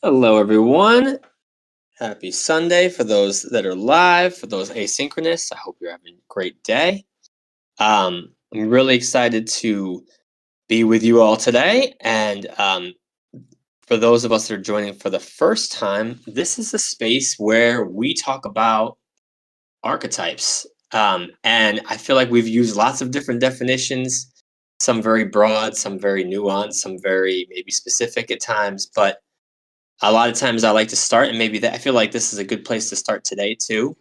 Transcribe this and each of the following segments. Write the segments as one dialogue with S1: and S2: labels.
S1: Hello, everyone. Happy Sunday for those that are live, for those asynchronous. I hope you're having a great day. I'm really excited to be with you all today. And for those of us that are joining for the first time, this is a space where we talk about archetypes. And I feel like we've used lots of different definitions, some very broad, some very nuanced, some very maybe specific at times. But a lot of times I like to start, and maybe that I feel like this is a good place to start today too,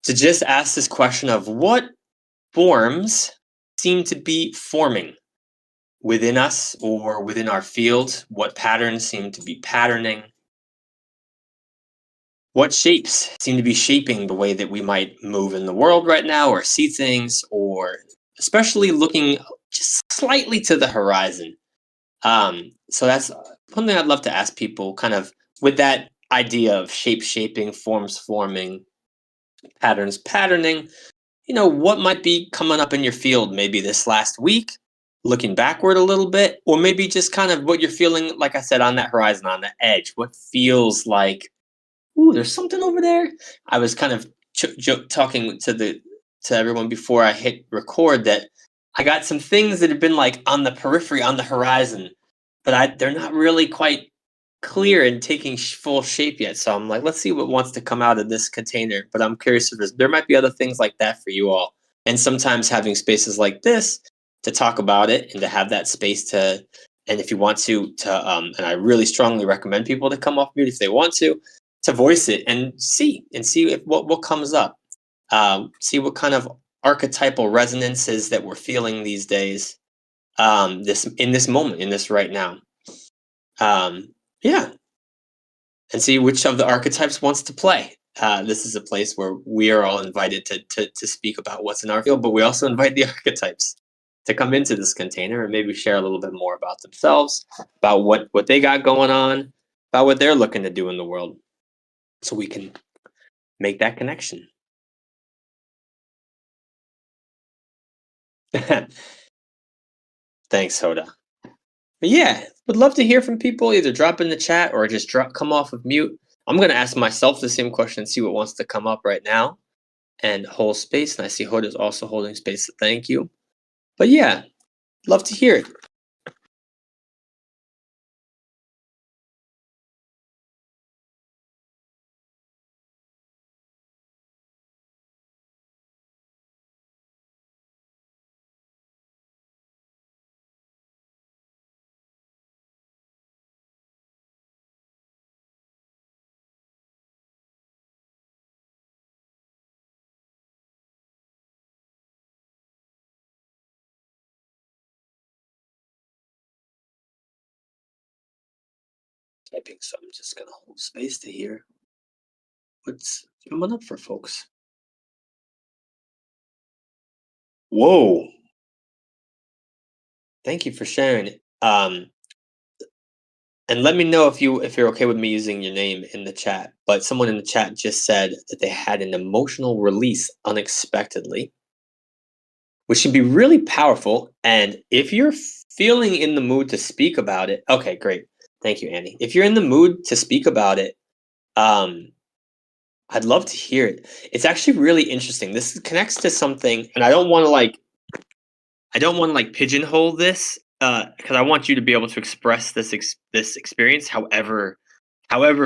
S1: to just ask this question of what forms seem to be forming within us or within our field, what patterns seem to be patterning, what shapes seem to be shaping the way that we might move in the world right now or see things, or especially looking just slightly to the horizon. So that's something I'd love to ask people, kind of with that idea of shape shaping, forms forming, patterns patterning. What might be coming up in your field maybe this last week, looking backward a little bit, or maybe just kind of what you're feeling, like I said, on that horizon, on the edge. What feels like, ooh, there's something over there. I was kind of talking to everyone before I hit record that I got some things that have been like on the periphery, on the horizon, but they're not really quite clear and taking full shape yet. So I'm like, let's see what wants to come out of this container. But I'm curious if there might be other things like that for you all. And sometimes having spaces like this to talk about it and to have that space to, and if you want and I really strongly recommend people to come off mute if they want to voice it and see if what comes up. See what kind of archetypal resonances that we're feeling these days. This in this moment, in this right now. Yeah, and see which of the archetypes wants to play. This is a place where we are all invited to speak about what's in our field, but we also invite the archetypes to come into this container and maybe share a little bit more about themselves, about what they got going on, about what they're looking to do in the world, so we can make that connection. Thanks, Hoda. But yeah, would love to hear from people. Either drop in the chat or just come off of mute. I'm gonna ask myself the same question, see what wants to come up right now, and hold space. And I see Hoda's also holding space. So thank you. But yeah, love to hear it. Typing, so I'm just gonna hold space to hear what's coming up for folks. Whoa! Thank you for sharing it. And let me know if you're okay with me using your name in the chat. But someone in the chat just said that they had an emotional release unexpectedly, which can be really powerful. And if you're feeling in the mood to speak about it, okay, great. Thank you, Annie. If you're in the mood to speak about it, um, I'd love to hear it. It's actually really interesting. This connects to something, and I don't want to like pigeonhole this because I want you to be able to express this experience however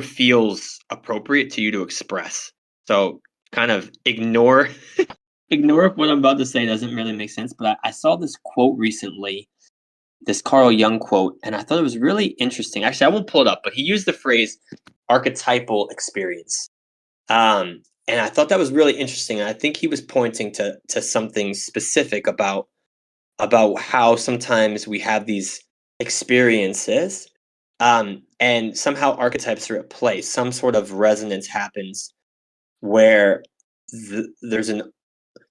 S1: feels appropriate to you to express. So kind of ignore if what I'm about to say doesn't really make sense. But I saw this quote recently, this Carl Jung quote, and I thought it was really interesting. Actually, I won't pull it up, but he used the phrase archetypal experience. And I thought that was really interesting. And I think he was pointing to something specific about how sometimes we have these experiences, and somehow archetypes are at play. Some sort of resonance happens where th- there's an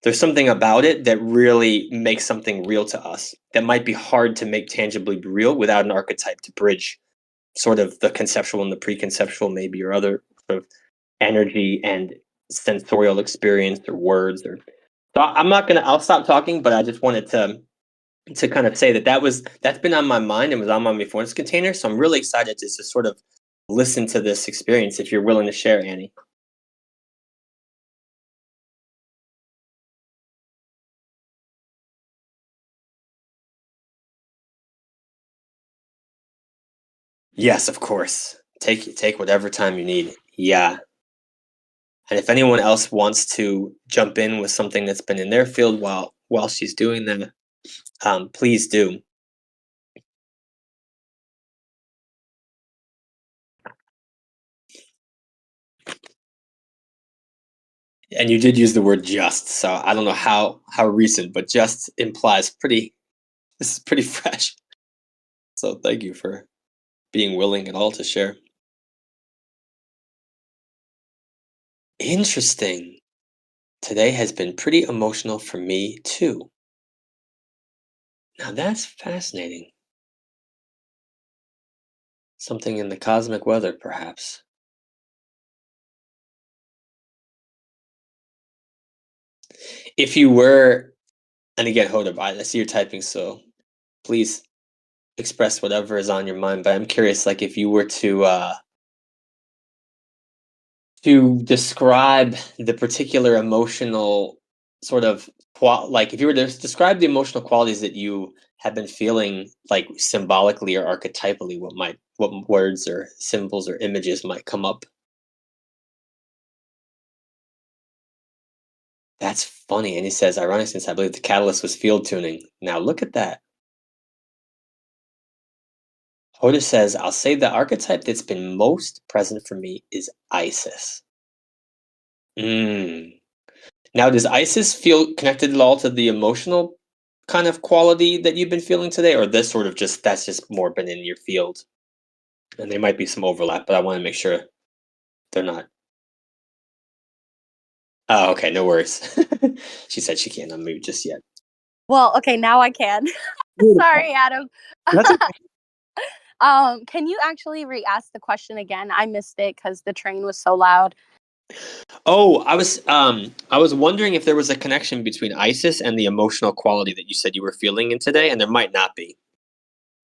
S1: there's something about it that really makes something real to us that might be hard to make tangibly real without an archetype to bridge sort of the conceptual and the preconceptual, maybe, or other sort of energy and sensorial experience or words. Or so I'll stop talking, but I just wanted to kind of say that's been on my mind and was on my before this container. So I'm really excited to sort of listen to this experience if you're willing to share, Annie. Yes, of course. Take whatever time you need. Yeah. And if anyone else wants to jump in with something that's been in their field while she's doing that, please do. And you did use the word just, so I don't know how recent, but just implies pretty. This is pretty fresh. So thank you for being willing at all to share. Interesting. Today has been pretty emotional for me too. Now that's fascinating. Something in the cosmic weather, perhaps. If you were, and again, hold up, I see you're typing, so please express whatever is on your mind. But I'm curious, like, if you were to describe the particular emotional sort of like if you were to describe the emotional qualities that you have been feeling like symbolically or archetypally, what words or symbols or images might come up? That's funny. And he says, ironic since I believe the catalyst was field tuning. Now look at that. Hoda says, I'll say the archetype that's been most present for me is Isis. Mm. Now, does Isis feel connected at all to the emotional kind of quality that you've been feeling today, or this sort of just that's just more been in your field? And there might be some overlap, but I want to make sure they're not. Oh, okay, no worries. She said she can't unmute just yet.
S2: Well, okay, now I can.
S1: Beautiful.
S2: Sorry, Adam.
S1: That's okay.
S2: Can you actually re-ask the question again? I missed it because the train was so loud.
S1: Oh, I was wondering if there was a connection between Isis and the emotional quality that you said you were feeling in today, and there might not be.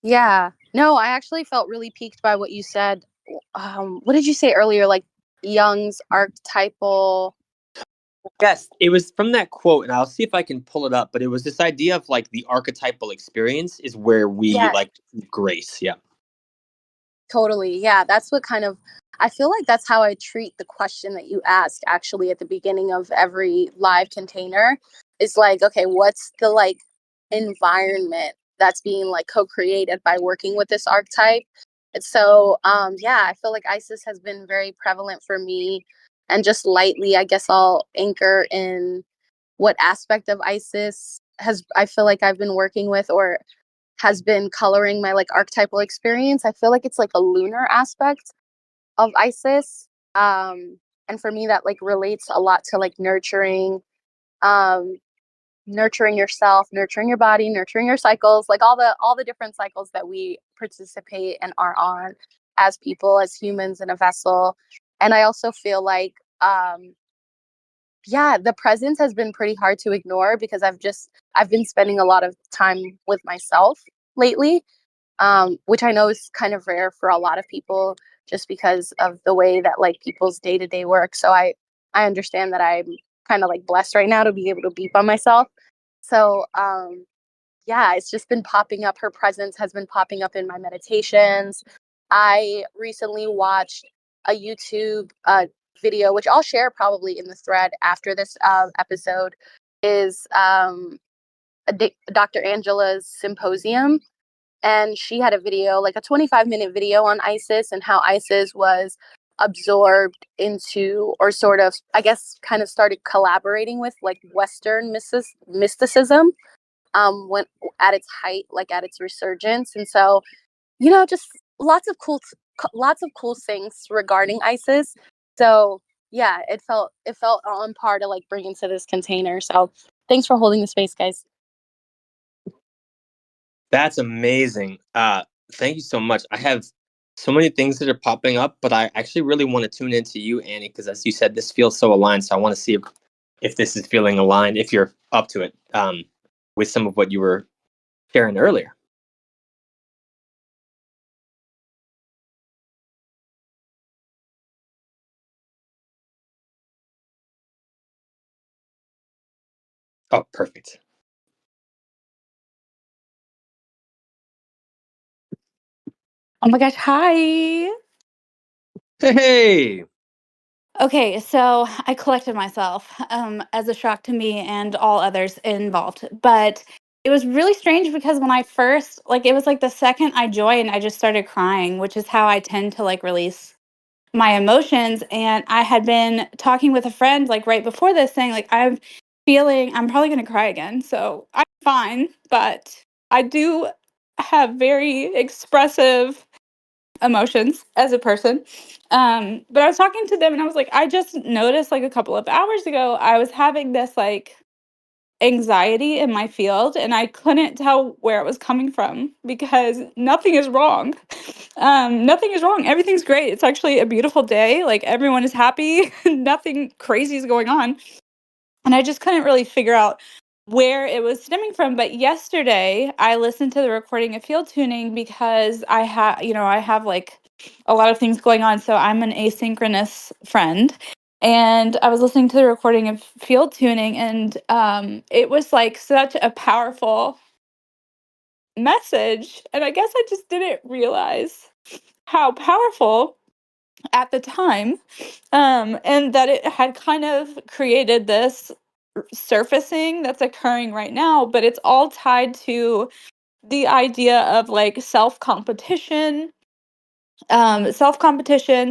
S2: Yeah. No, I actually felt really piqued by what you said. What did you say earlier? Like Jung's archetypal.
S1: Yes, it was from that quote, and I'll see if I can pull it up. But it was this idea of like the archetypal experience is where we
S2: Yeah,
S1: like grace. Yeah.
S2: totally. Yeah, that's what kind of. I feel like that's how I treat the question that you asked actually at the beginning of every live container. Is like, okay, what's the like environment that's being like co-created by working with this archetype? And so, yeah, I feel like Isis has been very prevalent for me. And just lightly, I guess I'll anchor in what aspect of Isis has I feel like I've been working with or has been coloring my like archetypal experience. I feel like it's like a lunar aspect of Isis. And for me that like relates a lot to like um nurturing yourself, nurturing your body, nurturing your cycles, like all the different cycles that we participate and are on as people, as humans in a vessel. And I also feel like yeah, the presence has been pretty hard to ignore because I've been spending a lot of time with myself lately, which I know is kind of rare for a lot of people just because of the way that like people's day to day work. So I understand that I'm kind of like blessed right now to be able to beep on myself. So yeah, it's just been popping up. Her presence has been popping up in my meditations. I recently watched a YouTube video, which I'll share probably in the thread after this episode, is Dr. Angela's symposium. And she had a video, like a 25-minute video on Isis and how Isis was absorbed into, or sort of, I guess, kind of started collaborating with like Western mysticism when at its height, like at its resurgence. And so, just lots of cool things regarding Isis. So yeah, it felt on par to like bring into this container. So thanks for holding the space, guys.
S1: That's amazing. Thank you so much. I have so many things that are popping up, but I actually really want to tune into you, Annie, because as you said, this feels so aligned. So I want to see if this is feeling aligned, if you're up to it, with some of what you were sharing earlier. Oh, perfect.
S3: Oh my gosh, hi.
S1: Hey.
S3: Okay, so I collected myself as a shock to me and all others involved. But it was really strange because when I first, like, it was like the second I joined, I just started crying, which is how I tend to like release my emotions. And I had been talking with a friend like right before this saying, like, I'm probably going to cry again. So I'm fine. But I do have very expressive emotions as a person. But I was talking to them and I was like, I just noticed like a couple of hours ago, I was having this like anxiety in my field and I couldn't tell where it was coming from because nothing is wrong. Nothing is wrong. Everything's great. It's actually a beautiful day. Like everyone is happy. Nothing crazy is going on. And I just couldn't really figure out where it was stemming from. But yesterday, I listened to the recording of field tuning because I have like a lot of things going on. So I'm an asynchronous friend. And I was listening to the recording of field tuning, and it was like such a powerful message. And I guess I just didn't realize how powerful at the time, and that it had kind of created this surfacing that's occurring right now, but it's all tied to the idea of like self competition,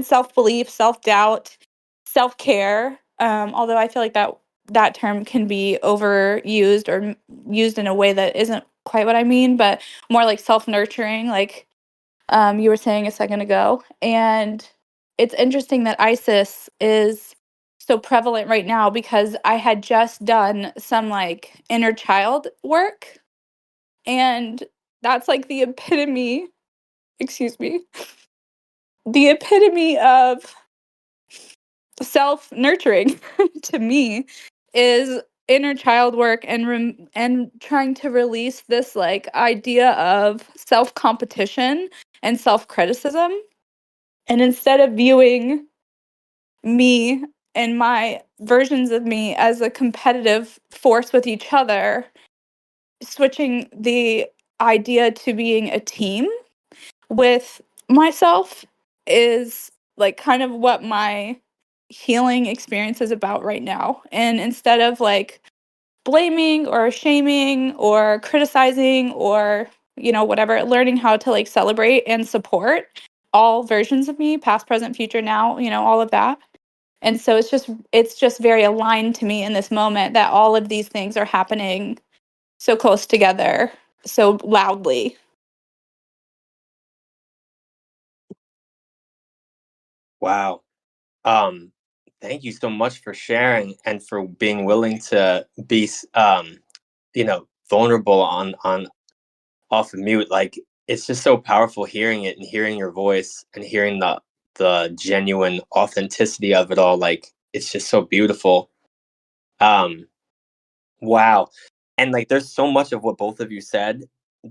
S3: self belief, self doubt, self care. Although I feel like that term can be overused or used in a way that isn't quite what I mean, but more like self nurturing, like you were saying a second ago. And it's interesting that ISIS is so prevalent right now because I had just done some like inner child work. And that's like excuse me, the epitome of self nurturing to me is inner child work and and trying to release this like idea of self competition and self criticism. And instead of viewing me and my versions of me as a competitive force with each other, switching the idea to being a team with myself is like kind of what my healing experience is about right now. And instead of like blaming or shaming or criticizing or whatever, learning how to like celebrate and support all versions of me, past, present, future, now, all of that. And so it's just very aligned to me in this moment that all of these things are happening so close together, so loudly.
S1: Wow. Um, Thank you so much for sharing and for being willing to be, vulnerable on off of mute. Like it's just so powerful hearing it and hearing your voice and hearing the genuine authenticity of it all. Like it's just so beautiful. Um, wow. And like there's so much of what both of you said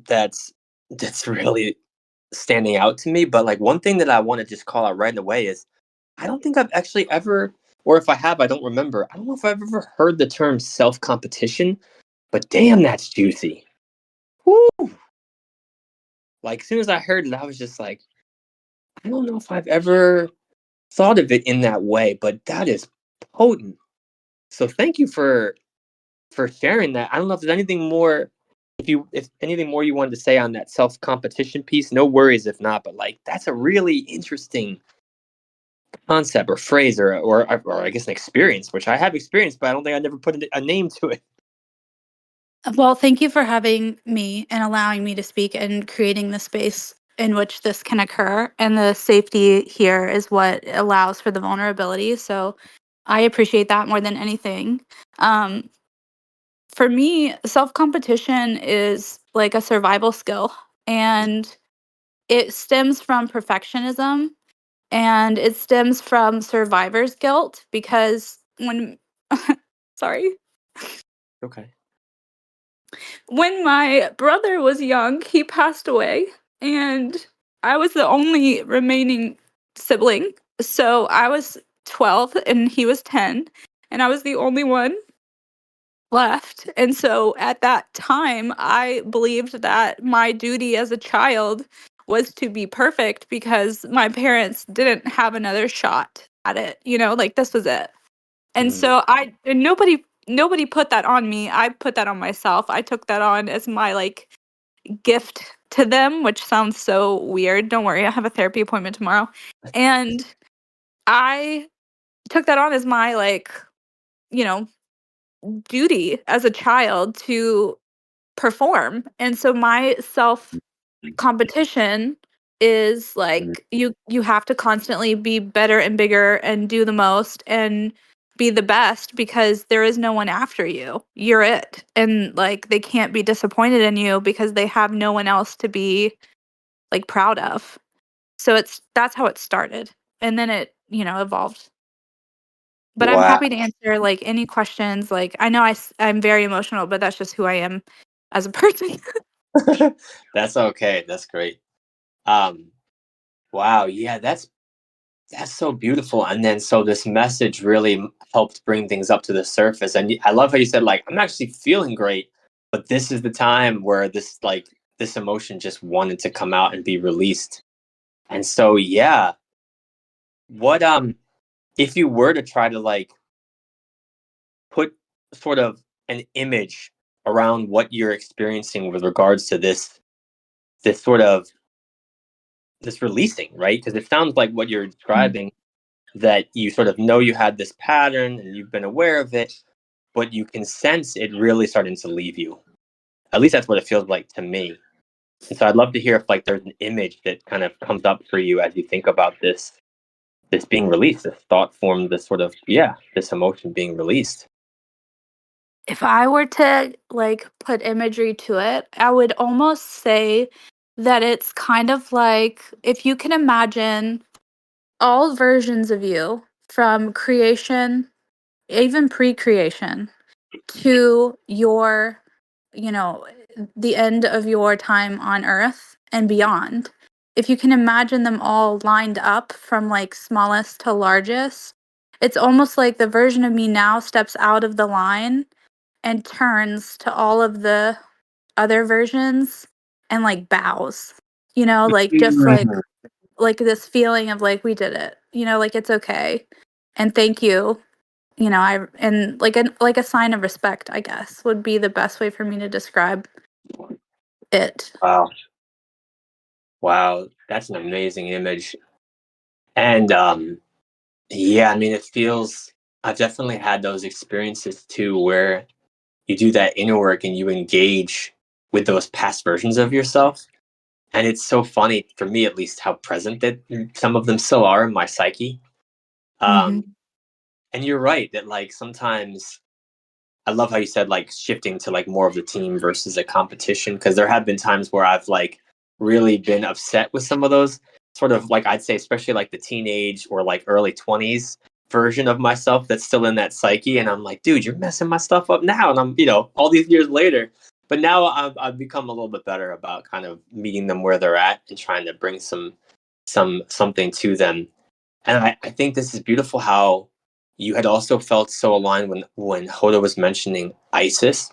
S1: that's that's really standing out to me. But like one thing that I want to just call out right away is I don't think I've actually ever, or if I have, I don't remember. I don't know if I've ever heard the term self competition, but damn, that's juicy. Woo! Like, as soon as I heard it, I was just like, I don't know if I've ever thought of it in that way, but that is potent. So thank you for sharing that. I don't know if there's anything more, if anything more you wanted to say on that self competition piece. No worries if not, but like that's a really interesting concept or phrase or I guess an experience, which I have experienced, but I don't think I never put a name to it.
S3: Well, thank you for having me and allowing me to speak and creating the space in which this can occur. And the safety here is what allows for the vulnerability. So I appreciate that more than anything. Um, for me, self competition is like a survival skill, and it stems from perfectionism, and it stems from survivor's guilt because sorry,
S1: Okay.
S3: when my brother was young, he passed away, and I was the only remaining sibling. So I was 12 and he was 10, and I was the only one left. And so at that time, I believed that my duty as a child was to be perfect because my parents didn't have another shot at it. Like this was it. And
S1: Mhm.
S3: so nobody put that on me. I put that on myself. I took that on as my like gift to them, which sounds so weird. Don't worry, I have a therapy appointment tomorrow. And I took that on as my like, you know, duty as a child to perform. And so my self competition is like you have to constantly be better and bigger and do the most and be the best because there is no one after you. You're it. And like they can't be disappointed in you because they have no one else to be like proud of. So that's how it started. And then it, evolved. But I'm
S1: Wow.
S3: happy to answer like any questions. Like I know I'm very emotional, but that's just who I am as a person.
S1: That's okay. That's great. Um, wow. Yeah, that's so beautiful. And then so this message really helped bring things up to the surface. And I love how you said like I'm actually feeling great, but this is the time where this emotion just wanted to come out and be released. And so yeah, what if you were to try to like put sort of an image around what you're experiencing with regards to this sort of this releasing, right? Because it sounds like what you're
S3: Mm.
S1: describing that you sort of know you had this pattern and you've been aware of it, but you can sense it really starting to leave you. At least that's what it feels like to me. And so I'd love to hear if like there's an image that kind of comes up for you as you think about this being released, this thought form, this sort of this emotion being released.
S3: If I were to like put imagery to it, I would almost say that it's kind of like if you can imagine all versions of you from creation, even pre-creation, to your, you know, the end of your time on Earth and beyond. If you can imagine them all lined up from like smallest to largest, it's almost like the version of me now steps out of the line and turns to all of the other versions and like bows. Like just
S1: Mhm.
S3: like this feeling of like we did it. Like it's okay. And thank you. I and like a sign of respect, I guess, would be the best way for me to describe it.
S1: Wow. Wow. That's an amazing image. And yeah, I mean it feels I've definitely had those experiences too where you do that inner work and you engage with those past versions of yourself. And it's so funny for me, at least, how present that some of them still are in my psyche. Um,
S3: Mhm.
S1: and you're right that like sometimes I love how you said like shifting to like more of the team versus a competition because there have been times where I've like really been upset with some of those sort of like I'd say especially like the teenage or like early 20s version of myself that's still in that psyche and I'm like dude you're messing my stuff up now and I'm all these years later but now I've become a little bit better about kind of meeting them where they're at and trying to bring something to them and I think this is beautiful how you had also felt so aligned when Hoda was mentioning ISIS,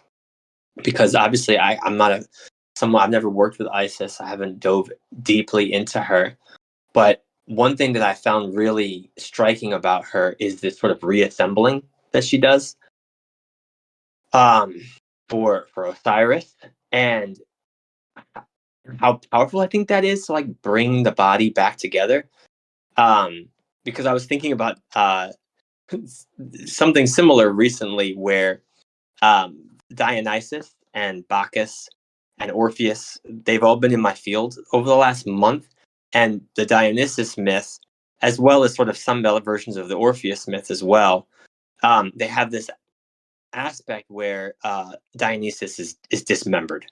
S1: because obviously I'm not someone I've never worked with ISIS. I haven't dove deeply into her. But one thing that I found really striking about her is this sort of reassembling that she does um, for Osiris and how powerful I think that is to like bring the body back together. Um, because I was thinking about something similar recently where Dionysus and Bacchus and Orpheus, they've all been in my field over the last month. And the Dionysus myth, as well as sort of some versions of the Orpheus myth as well, they have this aspect where Dionysus is dismembered,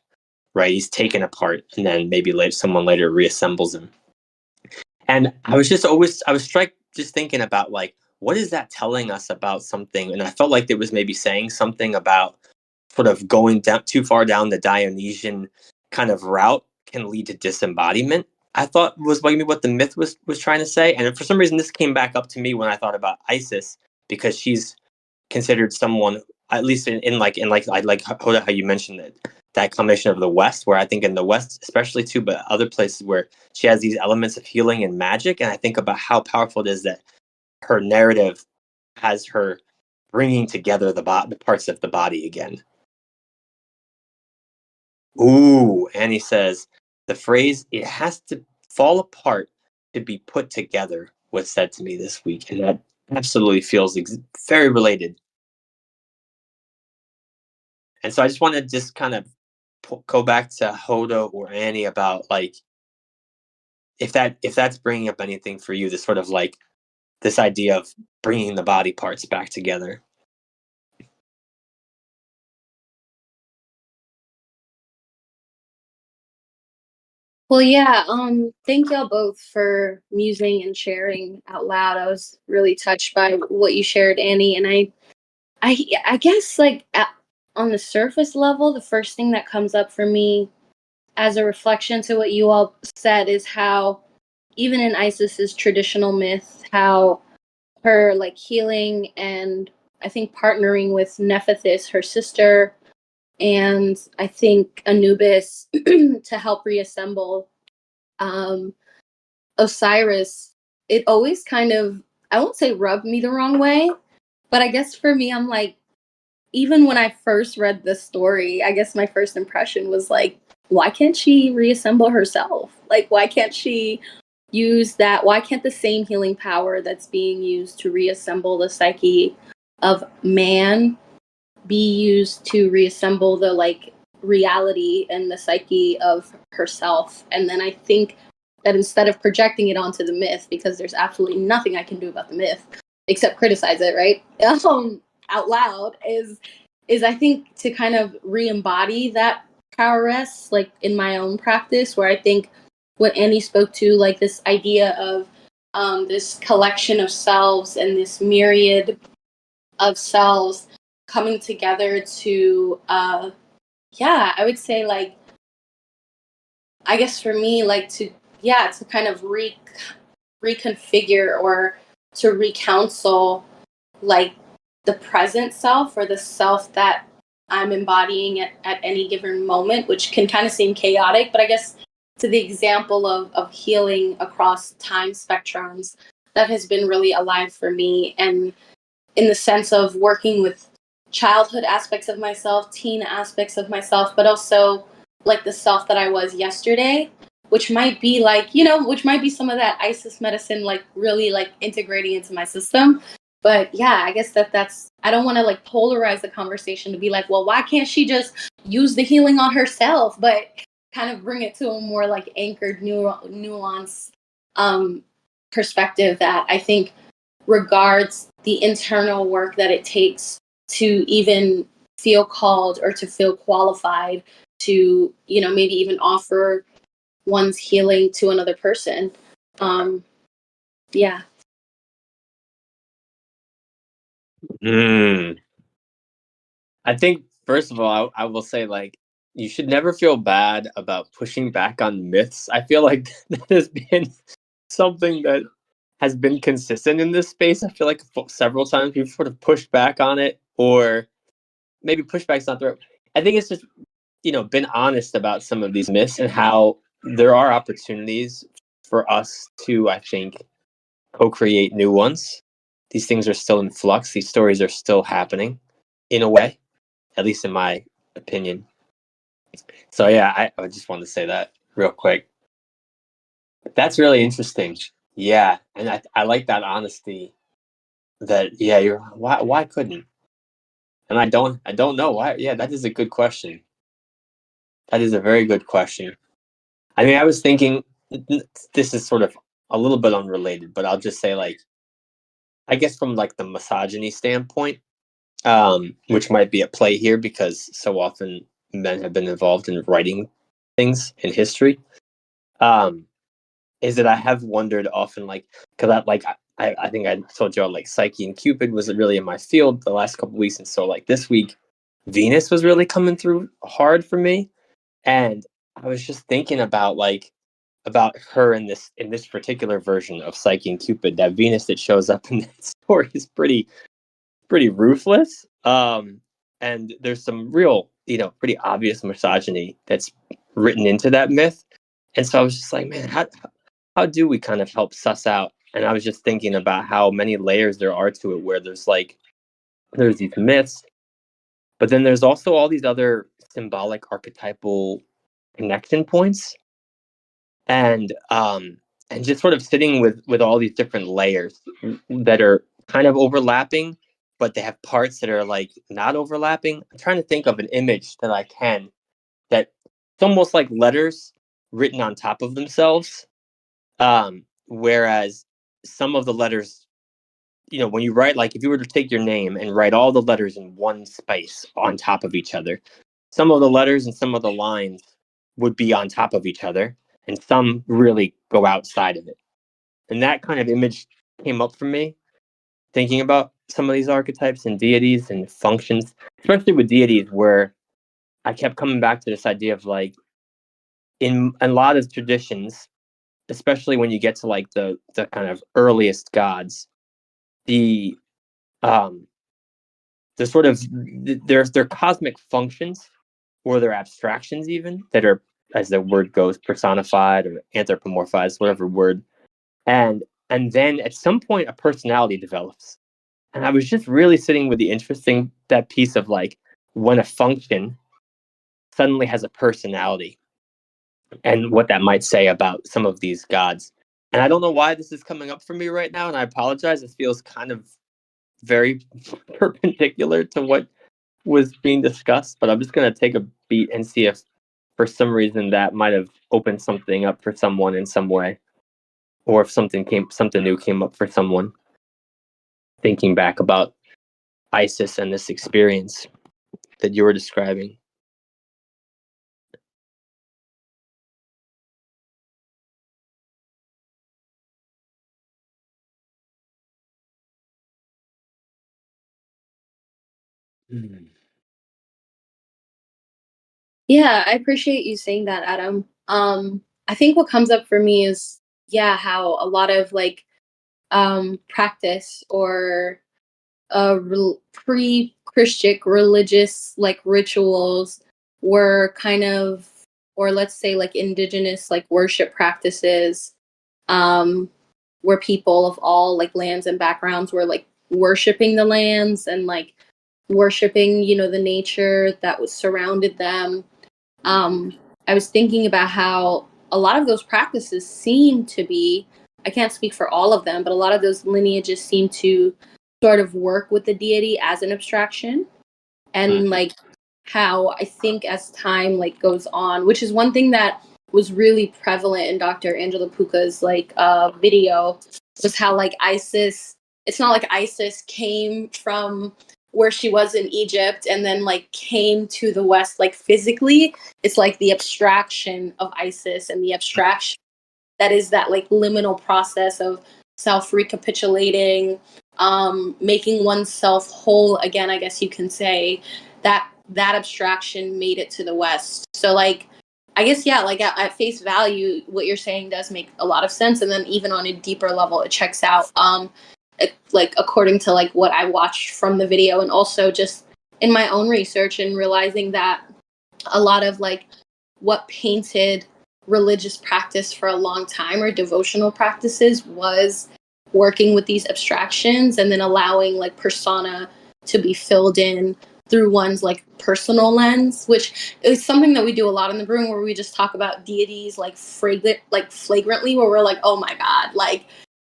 S1: right? He's taken apart, and then maybe later someone later reassembles him. And I was struck just thinking about like, what is that telling us about something? And I felt like it was maybe saying something about sort of going down too far down the Dionysian kind of route can lead to disembodiment. I thought was maybe what the myth was trying to say. And for some reason, this came back up to me when I thought about Isis because she's considered someone at least in I like Hoda, how you mentioned that combination of the West, where I think in the West especially too, but other places where she has these elements of healing and magic, and I think about how powerful it is that her narrative has her bringing together the parts of the body again. Ooh, Annie says the phrase "it has to fall apart to be put together" was said to me this week, and that absolutely feels very related. And so I just want to just kind of go back to Hodo or Annie about like if that's bringing up anything for you, this sort of like this idea of bringing the body parts back together.
S2: Well, yeah, thank y'all both for musing and sharing out loud. I was really touched by what you shared, Annie, and I guess on the surface level, the first thing that comes up for me as a reflection to what you all said is how even in Isis's traditional myth, how her like healing and I think partnering with Nephthys, her sister, and I think Anubis to help reassemble um, Osiris, it always kind of, I won't say rubbed me the wrong way, but I guess for me, I'm like, even when I first read the story, I guess my first impression was like, why can't she reassemble herself? Like, why can't she use that? Why can't the same healing power that's being used to reassemble the psyche of man be used to reassemble the like reality and the psyche of herself? And then I think that instead of projecting it onto the myth, because there's absolutely nothing I can do about the myth except criticize it, right? Out loud is I think to kind of re-embody that poweress like in my own practice, where I think what Annie spoke to, like this idea of this collection of selves and this myriad of selves coming together to yeah, I would say like I guess for me like to kind of reconfigure or to recounsel like the present self or the self that I'm embodying at any given moment, which can kind of seem chaotic, but I guess to the example of healing across time spectrums, that has been really alive for me. And in the sense of working with childhood aspects of myself, teen aspects of myself, but also like the self that I was yesterday, which might be like, which might be some of that Isis medicine, like really like integrating into my system. But yeah, I guess that's, I don't want to like polarize the conversation to be like, well, why can't she just use the healing on herself? But kind of bring it to a more like anchored, nuanced perspective that I think regards the internal work that it takes to even feel called or to feel qualified to, maybe even offer one's healing to another person. Yeah.
S1: Mm. I think first of all, I will say like you should never feel bad about pushing back on myths. I feel like that has been something that has been consistent in this space. I feel like several times we've sort of pushed back on it, or maybe pushback's not the right. I think it's just been honest about some of these myths and how there are opportunities for us to, I think, co-create new ones. These things are still in flux. These stories are still happening, in a way, at least in my opinion. So yeah, I just wanted to say that real quick. That's really interesting. Yeah, and I like that honesty. That yeah, you're why couldn't? And I don't know why. Yeah, that is a good question. That is a very good question. I mean, I was thinking this is sort of a little bit unrelated, but I'll just say like I guess from like the misogyny standpoint, which might be at play here because so often men have been involved in writing things in history. Um, is that I have wondered often, like, because I think I told you all like Psyche and Cupid was really in my field the last couple weeks, and so like this week, Venus was really coming through hard for me, and I was just thinking about her in this particular version of Psyche and Cupid. That Venus that shows up in that story is pretty ruthless. And there's some real, pretty obvious misogyny that's written into that myth. And so I was just like, man, how do we kind of help suss out? And I was just thinking about how many layers there are to it, where there's these myths, but then there's also all these other symbolic archetypal connection points, and just sort of sitting with all these different layers that are kind of overlapping, but they have parts that are like not overlapping. I'm trying to think of an image that it's almost like letters written on top of themselves. Whereas some of the letters, when you write, like if you were to take your name and write all the letters in one space on top of each other, some of the letters and some of the lines would be on top of each other, and some really go outside of it. And that kind of image came up for me, thinking about some of these archetypes and deities and functions, especially with deities, where I kept coming back to this idea of like, in a lot of traditions, especially when you get to like the kind of earliest gods, the um the sort of there's their cosmic functions, or their abstractions even, that are, as the word goes, personified or anthropomorphized, whatever word. And then at some point a personality develops. And I was just really sitting with the interesting that piece of like, when a function suddenly has a personality, and what that might say about some of these gods. And I don't know why this is coming up for me right now, and I apologize. It feels kind of very perpendicular to what was being discussed, but I'm just going to take a beat and see if for some reason that might have opened something up for someone in some way, or if something new came up for someone thinking back about Isis and this experience that you were describing. Mm.
S2: Yeah, I appreciate you saying that, Adam. I think what comes up for me is, yeah, how a lot of like practice or pre-Christian religious like rituals were kind of, or let's say like indigenous like worship practices, um, where people of all like lands and backgrounds were like worshiping the lands and like worshiping, the nature that was surrounded them. um, I was thinking about how a lot of those practices seem to be, I can't speak for all of them, but a lot of those lineages seem to sort of work with the deity as an abstraction. And
S1: Mhm.
S2: like how I think as time like goes on, which is one thing that was really prevalent in Dr. Angela Puka's like video, was how like Isis, it's not like Isis came from where she was in Egypt and then like came to the West like physically. It's like the abstraction of Isis, and the abstraction that is that like liminal process of self recapitulating, making oneself whole again, I guess you can say. That abstraction made it to the West. So like, I guess, yeah, like at face value, what you're saying does make a lot of sense, and then even on a deeper level it checks out, like according to like what I watched from the video, and also just in my own research and realizing that a lot of like what painted religious practice for a long time, or devotional practices, was working with these abstractions and then allowing like persona to be filled in through one's like personal lens, which is something that we do a lot in the room, where we just talk about deities like flagrantly, where we're like, oh my god, like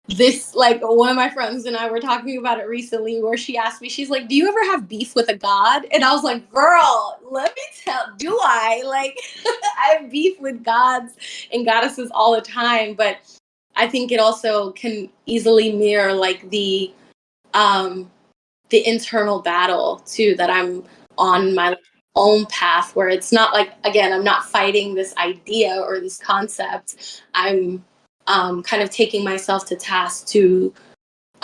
S2: this, like one of my friends and I were talking about it recently, where she asked me, she's like, do you ever have beef with a god? And I was like, girl, let me tell, do I? Like, I have beef with gods and goddesses all the time, but I think it also can easily mirror like the internal battle too, that I'm on my own path, where it's not like, again, I'm not fighting this idea or this concept. I'm kind of taking myself to task to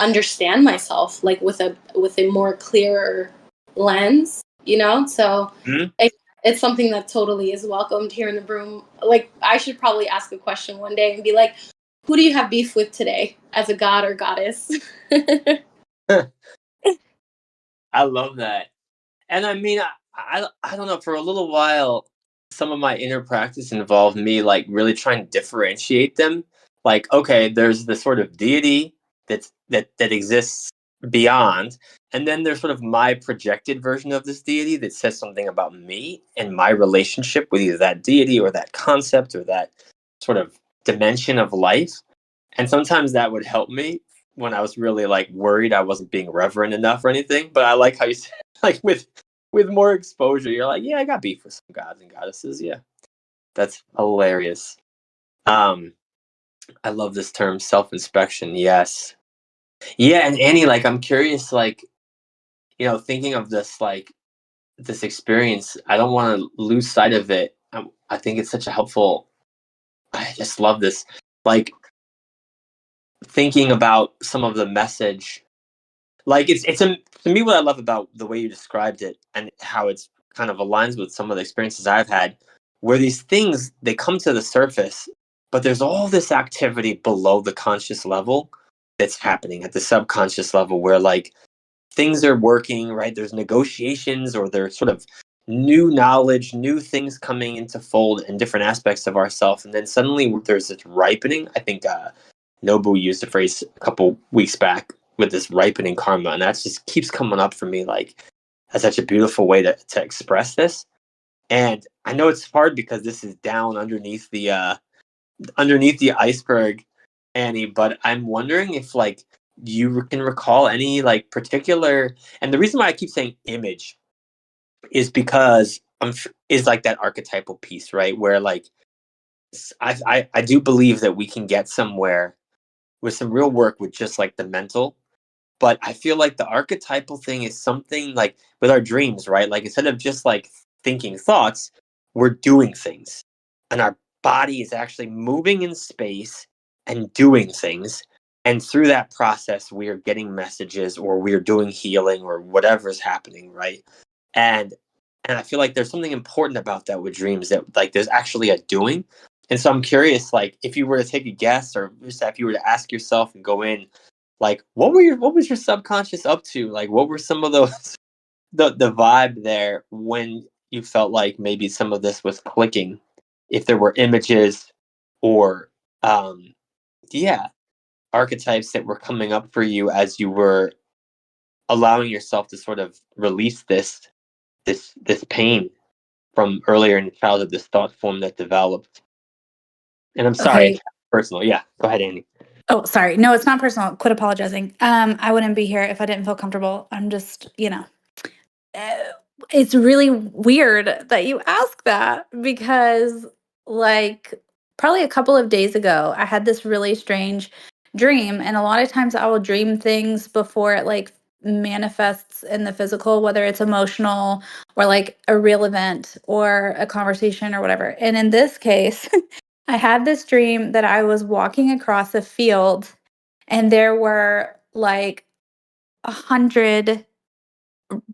S2: understand myself like with a more clearer lens, so
S1: Mhm.
S2: it's something that totally is welcomed here in the room. Like, I should probably ask a question one day and be like, who do you have beef with today as a god or goddess?
S1: I love that. And I mean, I don't know. For a little while, some of my inner practice involved me like really trying to differentiate them. Like, okay, there's the sort of deity that exists beyond, and then there's sort of my projected version of this deity that says something about me and my relationship with either that deity or that concept or that sort of dimension of life. And sometimes that would help me when I was really like worried I wasn't being reverent enough or anything. But I like how you said like with more exposure, you're like, yeah, I got beef with some gods and goddesses. Yeah, that's hilarious. Um, I love this term, self-inspection. Yes, yeah, and Annie, like, I'm curious, like, thinking of this, like, this experience. I don't want to lose sight of it. I think it's such a helpful. I just love this, like, thinking about some of the message. Like, to me what I love about the way you described it and how it's kind of aligns with some of the experiences I've had, where these things they come to the surface, but there's all this activity below the conscious level that's happening at the subconscious level where like things are working, right? There's negotiations or there's sort of new knowledge, new things coming into fold in different aspects of ourselves. And then suddenly there's this ripening. I think Nobu used a phrase a couple weeks back with this ripening karma. And that just keeps coming up for me like that's such a beautiful way to express this. And I know it's hard because this is down underneath the iceberg, Annie, but I'm wondering if like you can recall any like particular, and the reason why I keep saying image is because is like that archetypal piece, right? Where like I do believe that we can get somewhere with some real work with just like the mental, but I feel like the archetypal thing is something like with our dreams, right? Like instead of just like thinking thoughts, we're doing things. And our body is actually moving in space and doing things. And through that process, we are getting messages or we are doing healing or whatever's happening, right? And and I feel like there's something important about that with dreams that like there's actually a doing. And so I'm curious, like if you were to take a guess or just if you were to ask yourself and go in, like what was your subconscious up to? Like what were some of those the vibe there when you felt like maybe some of this was clicking? If there were images or um yeah, archetypes that were coming up for you as you were allowing yourself to sort of release this pain from earlier in childhood, this thought form that developed. And I'm sorry,
S3: Okay.
S1: it's personal. Yeah, go ahead, Annie.
S3: Oh, sorry. No, it's not personal. Quit apologizing. I wouldn't be here if I didn't feel comfortable. I'm just, uh, it's really weird that you ask that because, like, probably a couple of days ago, I had this really strange dream. And a lot of times I will dream things before it, like, manifests in the physical, whether it's emotional or like a real event or a conversation or whatever. And in this case, I had this dream that I was walking across a field and there were like 100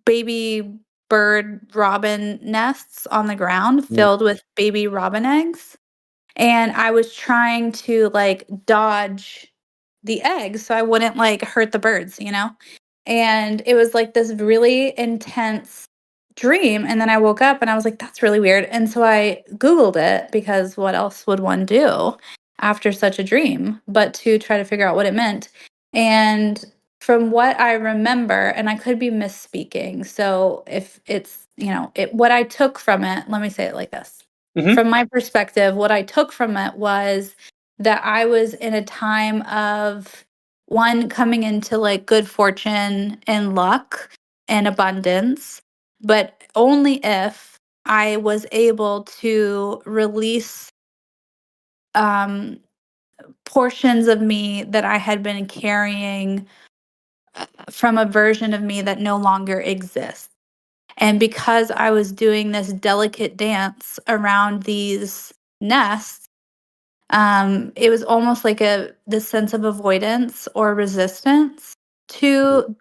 S3: baby bird robin nests on the ground
S1: Mm.
S3: filled with baby robin eggs. And I was trying to like dodge the eggs so I wouldn't like hurt the birds. And it was like this really intense dream. And then I woke up and I was like, that's really weird. And so I Googled it because what else would one do after such a dream but to try to figure out what it meant. And from what I remember, and I could be misspeaking. So if what I took from it, let me say it like this.
S1: Hmm.
S3: From my perspective, what I took from it was that I was in a time of one coming into like good fortune and luck and abundance, but only if I was able to release um, portions of me that I had been carrying from a version of me that no longer exists. And because I was doing this delicate dance around these nests, it was almost like this sense of avoidance or resistance to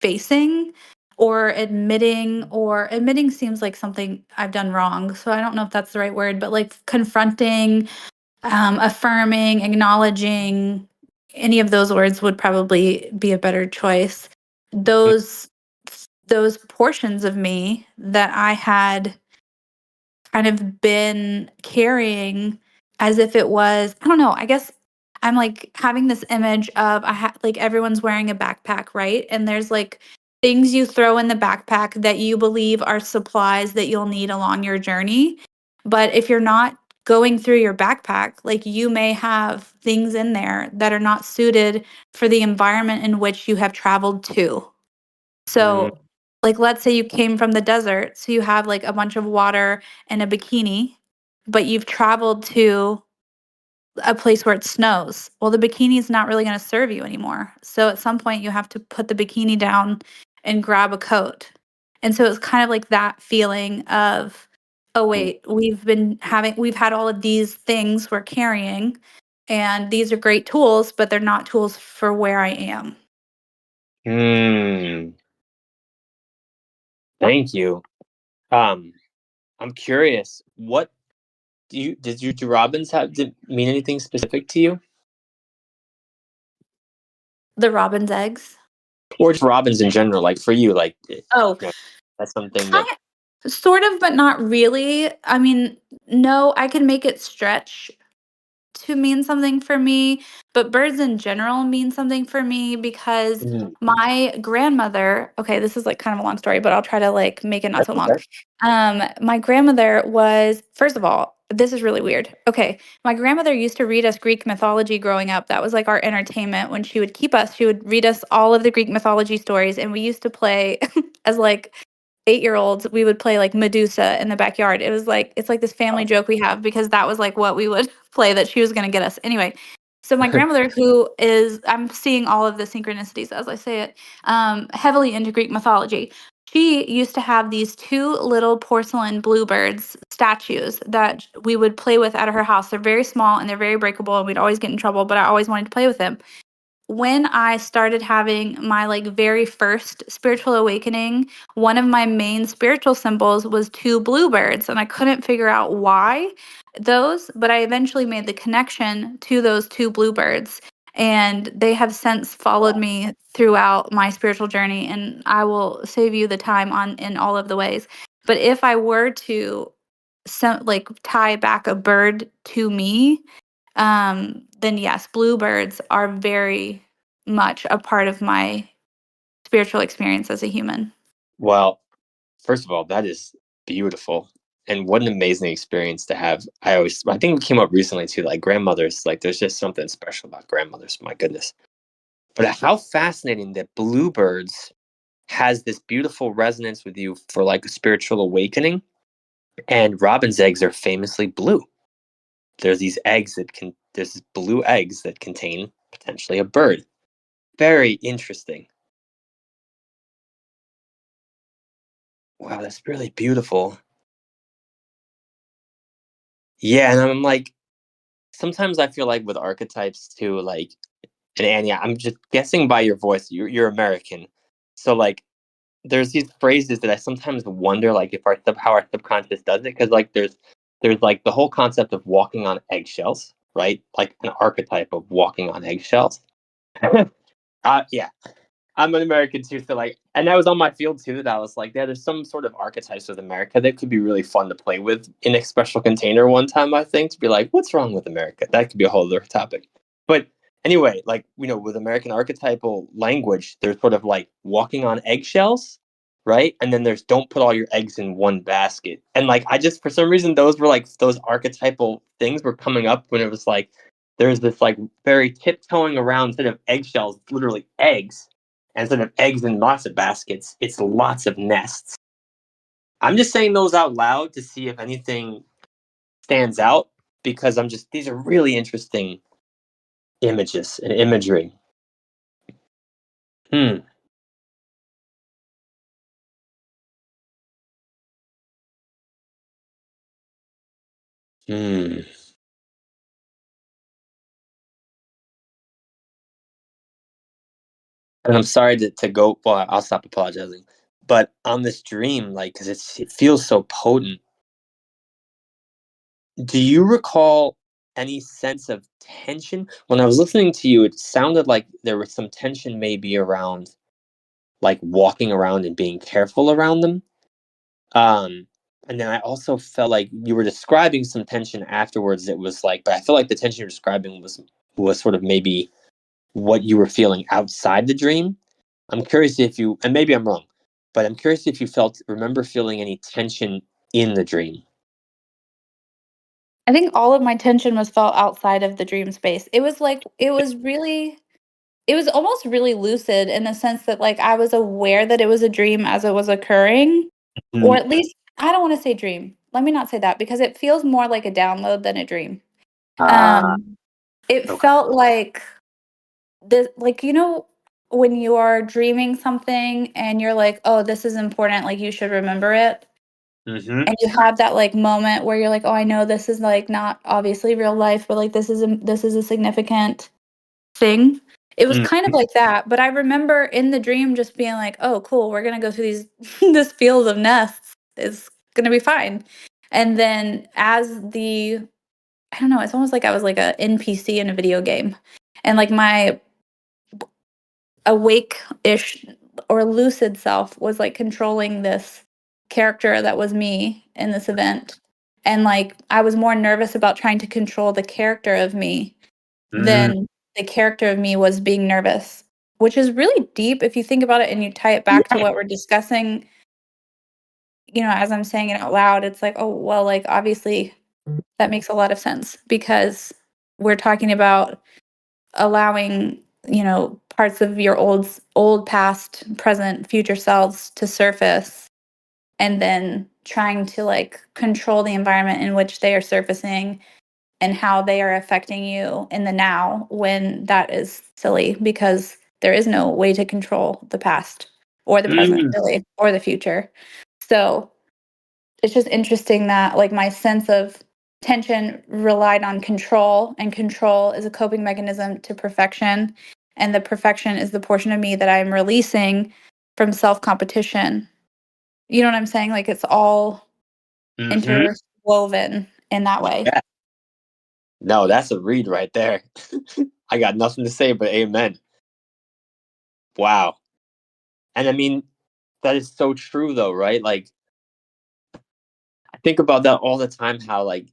S3: facing or admitting seems like something I've done wrong. So I don't know if that's the right word, but like confronting, affirming, acknowledging, any of those words would probably be a better choice. Those those portions of me that I had kind of been carrying as if it was, I don't know, I guess I'm like having this image of like everyone's wearing a backpack, right? And there's like things you throw in the backpack that you believe are supplies that you'll need along your journey. But if you're not going through your backpack, like you may have things in there that are not suited for the environment in which you have traveled to.
S1: Mm,
S3: So, like, let's say you came from the desert, so you have like a bunch of water and a bikini, but you've traveled to a place where it snows. Well, the bikini is not really going to serve you anymore. So at some point, you have to put the bikini down and grab a coat. And so it's kind of like that feeling of, oh,
S1: mm,
S3: wait, we've had all of these things we're carrying, and these are great tools, but they're not tools for where I am.
S1: mm. Thank you. Um, I'm curious. What do robins have did mean anything specific to you,
S3: The robin's eggs.
S1: or just robins in general? Like for you, like
S3: Oh,
S1: that's something that.
S3: kind sort of, but not really. I mean, no, I can make it stretch to mean something for me, but birds in general mean something for me because
S1: Mm,
S3: my grandmother, okay, this is like kind of a long story, but I'll try to like make it not
S1: that's
S3: so long.
S1: okay.
S3: My grandmother was, first of all, this is really weird. Okay, my grandmother used to read us Greek mythology growing up. That was like our entertainment when she would keep us. She would read us all of the Greek mythology stories, and we used to play as like 8-year-olds, we would play like Medusa in the backyard. It was like it's like this family
S1: Oh.
S3: joke we have because that was like what we would play that she was gonna get us. Anyway, so my grandmother, who is I'm seeing all of the synchronicities as I say it, heavily into Greek mythology. She used to have these two little porcelain bluebirds statues that we would play with at her house. They're very small and they're very breakable, and we'd always get in trouble, but I always wanted to play with them. When I started having my like very first spiritual awakening, one of my main spiritual symbols was two bluebirds, and I couldn't figure out why those, but I eventually made the connection to those two bluebirds, and they have since followed me throughout my spiritual journey, and I will save you the time on in all of the ways. But if I were to like tie back a bird to me, then yes, bluebirds are very much a part of my spiritual experience as a human.
S1: Well, first of all, that is beautiful, and what an amazing experience to have. I think it came up recently too. Like grandmothers, like there's just something special about grandmothers. My goodness. But how fascinating that bluebirds has this beautiful resonance with you for like a spiritual awakening. And robin's eggs are famously blue. There's blue eggs that contain potentially a bird. Very interesting. Wow, that's really beautiful. Yeah, and I'm like, sometimes I feel like with archetypes too, like, and yeah, I'm just guessing by your voice, you're American, so like there's these phrases that I sometimes wonder, like, if how our subconscious does it, because like there's like the whole concept of walking on eggshells, right? Like an archetype of walking on eggshells. Yeah, I'm an American too, so like, and that was on my field too. That I was like, yeah, there's some sort of archetypes with America that could be really fun to play with in a special container one time. I think to be like, what's wrong with America? That could be a whole other topic. But anyway, like with American archetypal language, there's sort of like walking on eggshells, right? And then there's don't put all your eggs in one basket. And like, I just for some reason those were like those archetypal things were coming up when it was like there's this like very tiptoeing around instead of eggshells, literally eggs, and instead of eggs in lots of baskets, it's lots of nests. I'm just saying those out loud to see if anything stands out because these are really interesting images and imagery. Hmm. Hmm. And I'm sorry to go. Well, I'll stop apologizing. But on this dream, like, because it feels so potent. Do you recall any sense of tension when I was listening to you? It sounded like there was some tension maybe around like walking around and being careful around them. And then I also felt like you were describing some tension afterwards. It was like, but I feel like the tension you're describing was sort of maybe what you were feeling outside the dream. I'm curious if you, and maybe I'm wrong, but I'm curious if you remember feeling any tension in the dream.
S3: I think all of my tension was felt outside of the dream space. It was like it was almost really lucid in the sense that, like, I was aware that it was a dream as it was occurring, or
S1: Mm.
S3: at least I don't wanna say dream. Let me not say that because it feels more like a download than a dream.
S1: Ah,
S3: Um, it
S1: okay.
S3: felt like like, when you are dreaming something and you're like, "Oh, this is important, like, you should remember it."
S1: Mm-hmm.
S3: And you have that, like, moment where you're like, "Oh, I know this is, like, not obviously real life, but, like, this is a significant thing." It was kind of
S1: Mm-hmm.
S3: like that, but I remember in the dream just being like, "Oh, cool, we're gonna go through these this field of nests. It's gonna be fine." And then as the I don't know, it's almost like I was like a NPC in a video game, and, like, my awake-ish or lucid self was, like, controlling this character that was me in this event, and, like, I was more nervous about trying to control the character of me
S1: Mm.
S3: than the character of me was being nervous, which is really deep if you think about it and you tie it back to
S1: Yeah.
S3: what we're discussing, as I'm saying it out loud, it's like, "Oh, well, like, obviously, that makes a lot of sense," because we're talking about allowing, parts of your old past, present, future selves to surface, and then trying to, like, control the environment in which they are surfacing and how they are affecting you in the now, when that is silly because there is no way to control the past or the present,
S1: Mm.
S3: really, or the future. So it's just interesting that, like, my sense of tension relied on control, and control is a coping mechanism to perfection, and the perfection is the portion of me that I'm releasing from self-competition. You know what I'm saying? Like, it's all
S1: Mm-hmm.
S3: interwoven in that way.
S1: Yeah. No, that's a read right there. I got nothing to say but amen. Wow. And I mean, that is so true though, right? Like, I think about that all the time, how like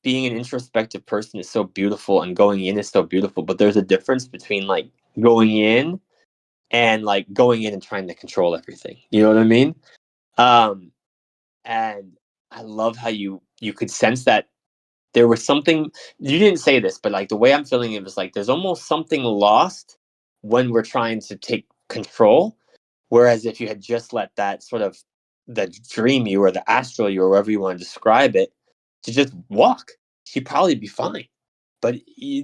S1: being an introspective person is so beautiful and going in is so beautiful, but there's a difference between like going in and like going in and trying to control everything. You know what I mean? Um and I love how you could sense that there was something. You didn't say this, but like the way I'm feeling it was like there's almost something lost when we're trying to take control. Whereas if you had just let that sort of the dream you or the astral you or whatever you want to describe it to just walk, she'd probably be fine. But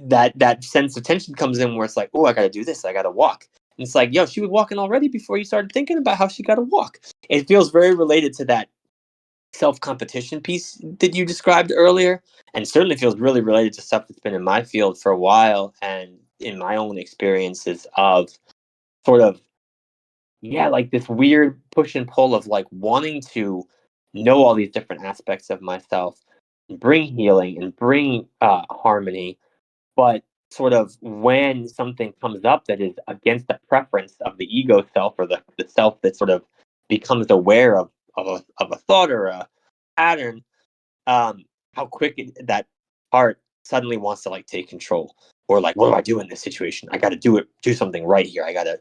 S1: that sense of tension comes in where it's like, oh, I gotta do this, I gotta walk. And it's like, yo, she was walking already before you started thinking about how she gotta walk. It feels very related to that self competition piece that you described earlier, and certainly feels really related to stuff that's been in my field for a while and in my own experiences of sort of, yeah, like this weird push and pull of like wanting to know all these different aspects of myself, and bring healing and bring harmony, but sort of when something comes up that is against the preference of the ego self or the self that sort of becomes aware of a thought or a pattern, um, how quick that part suddenly wants to like take control, or like, what do I do in this situation? I got to do something right here. I got to,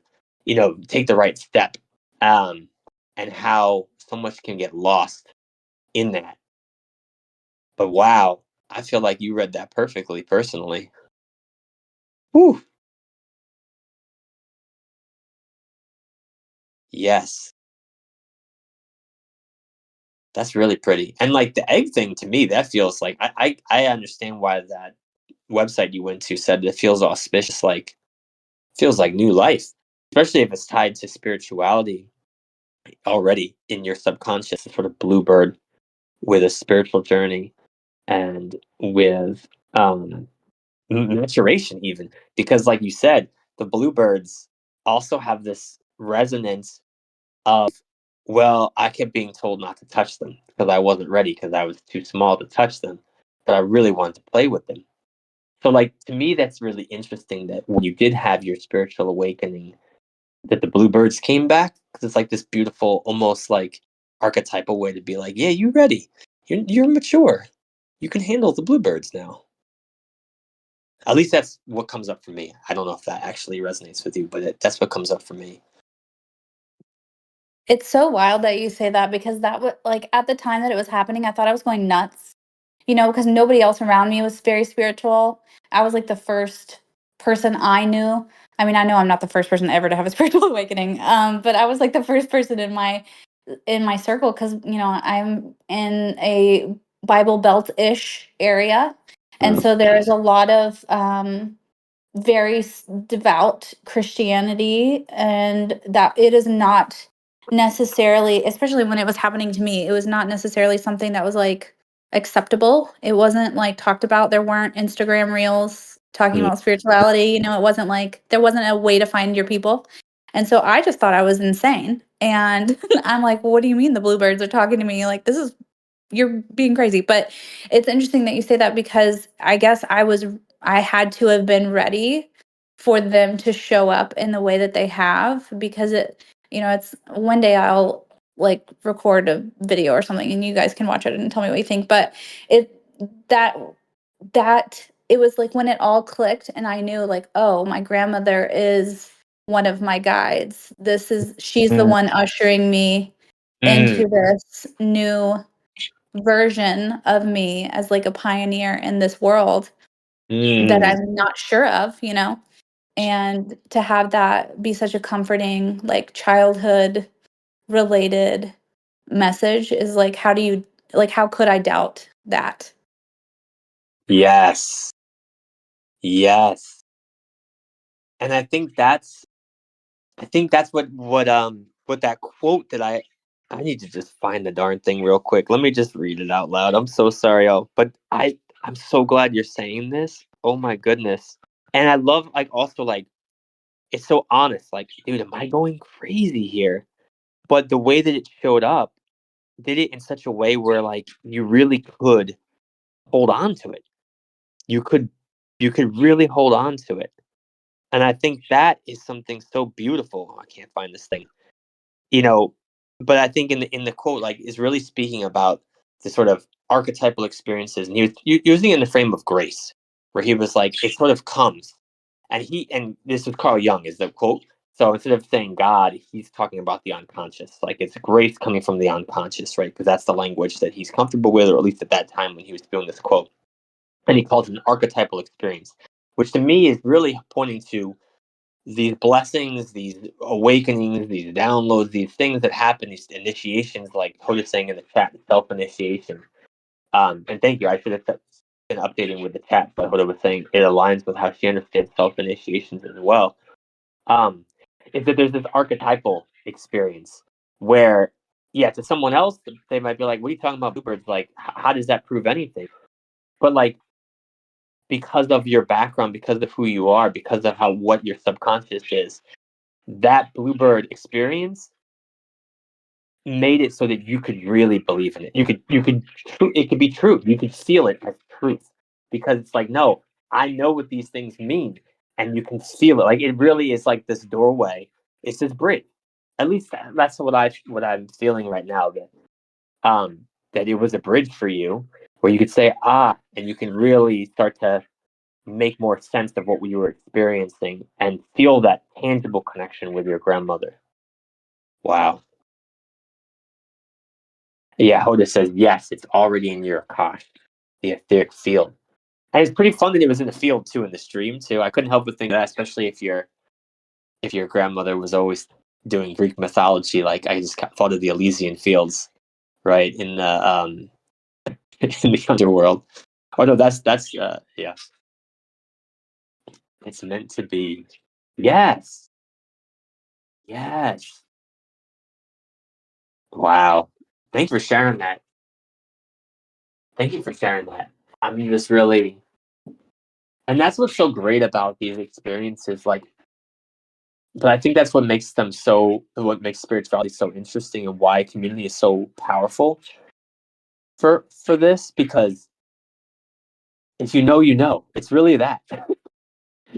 S1: take the right step. Um, and how so much can get lost in that. But wow, I feel like you read that perfectly, personally. Whew. Yes, that's really pretty. And like the egg thing to me, that feels like I understand why that website you went to said it feels auspicious. Like feels like new life, especially if it's tied to spirituality already in your subconscious, sort of bluebird with a spiritual journey and with maturation, even because, like you said, the bluebirds also have this resonance of, well, I kept being told not to touch them because I wasn't ready because I was too small to touch them, but I really wanted to play with them. So, like, to me, that's really interesting that when you did have your spiritual awakening, that the bluebirds came back, because it's like this beautiful, almost like archetypal way to be like, yeah, you're ready. You're mature. You can handle the bluebirds now. At least that's what comes up for me. I don't know if that actually resonates with you, but that's what comes up for me.
S3: It's so wild that you say that because that was like at the time that it was happening, I thought I was going nuts, because nobody else around me was very spiritual. I was like the first person I knew. I mean, I know I'm not the first person ever to have a spiritual awakening, but I was like the first person in my circle because I'm in a Bible Belt-ish area, and so there's a lot of very devout Christianity, and that it is not necessarily, especially when it was happening to me, it was not necessarily something that was like acceptable. It wasn't like talked about. There weren't Instagram reels talking
S1: Mm.
S3: about spirituality. It wasn't like there wasn't a way to find your people. And so I just thought I was insane. And I'm like, what do you mean the bluebirds are talking to me? Like, you're being crazy. But it's interesting that you say that because I guess I had to have been ready for them to show up in the way that they have, because it's one day I'll like record a video or something and you guys can watch it and tell me what you think. But it that that it was like when it all clicked and I knew like, oh, my grandmother is one of my guides. She's the
S1: Mm.
S3: one ushering me
S1: Mm.
S3: into this new version of me as like a pioneer in this world that
S1: Mm.
S3: I'm not sure of, and to have that be such a comforting, like childhood related message is like, how could I doubt that?
S1: Yes. Yes. And I think that's what that quote that I need to just find the darn thing real quick. Let me just read it out loud. I'm so sorry, but I'm so glad you're saying this. Oh my goodness. And I love like also like it's so honest. Like, dude, am I going crazy here? But the way that it showed up did it in such a way where like you really could hold on to it. You could you could really hold on to it. And I think that is something so beautiful. Oh, I can't find this thing. You know, but I think in the quote, like, is really speaking about the sort of archetypal experiences, and he was using it in the frame of grace, where he was like, it sort of comes, and this is Carl Jung is the quote. So instead of saying God, he's talking about the unconscious, like it's grace coming from the unconscious, right? Because that's the language that he's comfortable with, or at least at that time when he was doing this quote, and he calls it an archetypal experience, which to me is really pointing to these blessings, these awakenings, these downloads, these things that happen, these initiations, like Hoda saying in the chat, self initiation. And thank you. I should have been updating with the chat, but Hoda was saying it aligns with how she understands self initiations as well. Um, is that there's this archetypal experience where, yeah, to someone else, they might be like, what are you talking about, bluebirds? Like, how does that prove anything? But like, because of your background, because of who you are, because of what your subconscious is, that bluebird experience made it so that you could really believe in it. It could be true. You could feel it as truth, because it's like, no, I know what these things mean, and you can feel it. Like it really is like this doorway. It's this bridge. At least that's what I'm feeling right now. That it was a bridge for you, where you could say and you can really start to make more sense of what you were experiencing and feel that tangible connection with your grandmother. Wow. Yeah, Hoda says, yes, it's already in your Akash, the etheric field. And it's pretty fun that it was in the field too, in the stream too. I couldn't help but think that, especially if your grandmother was always doing Greek mythology, like I just thought of the Elysian fields, right? In the in the underworld. Oh no, that's yeah. It's meant to be. Yes. Yes. Wow. Thanks for sharing that. Thank you for sharing that. I'm just really, and that's what's so great about these experiences. Like, but I think that's what makes spirituality so interesting, and why community is so powerful for this. Because if you know, it's really that.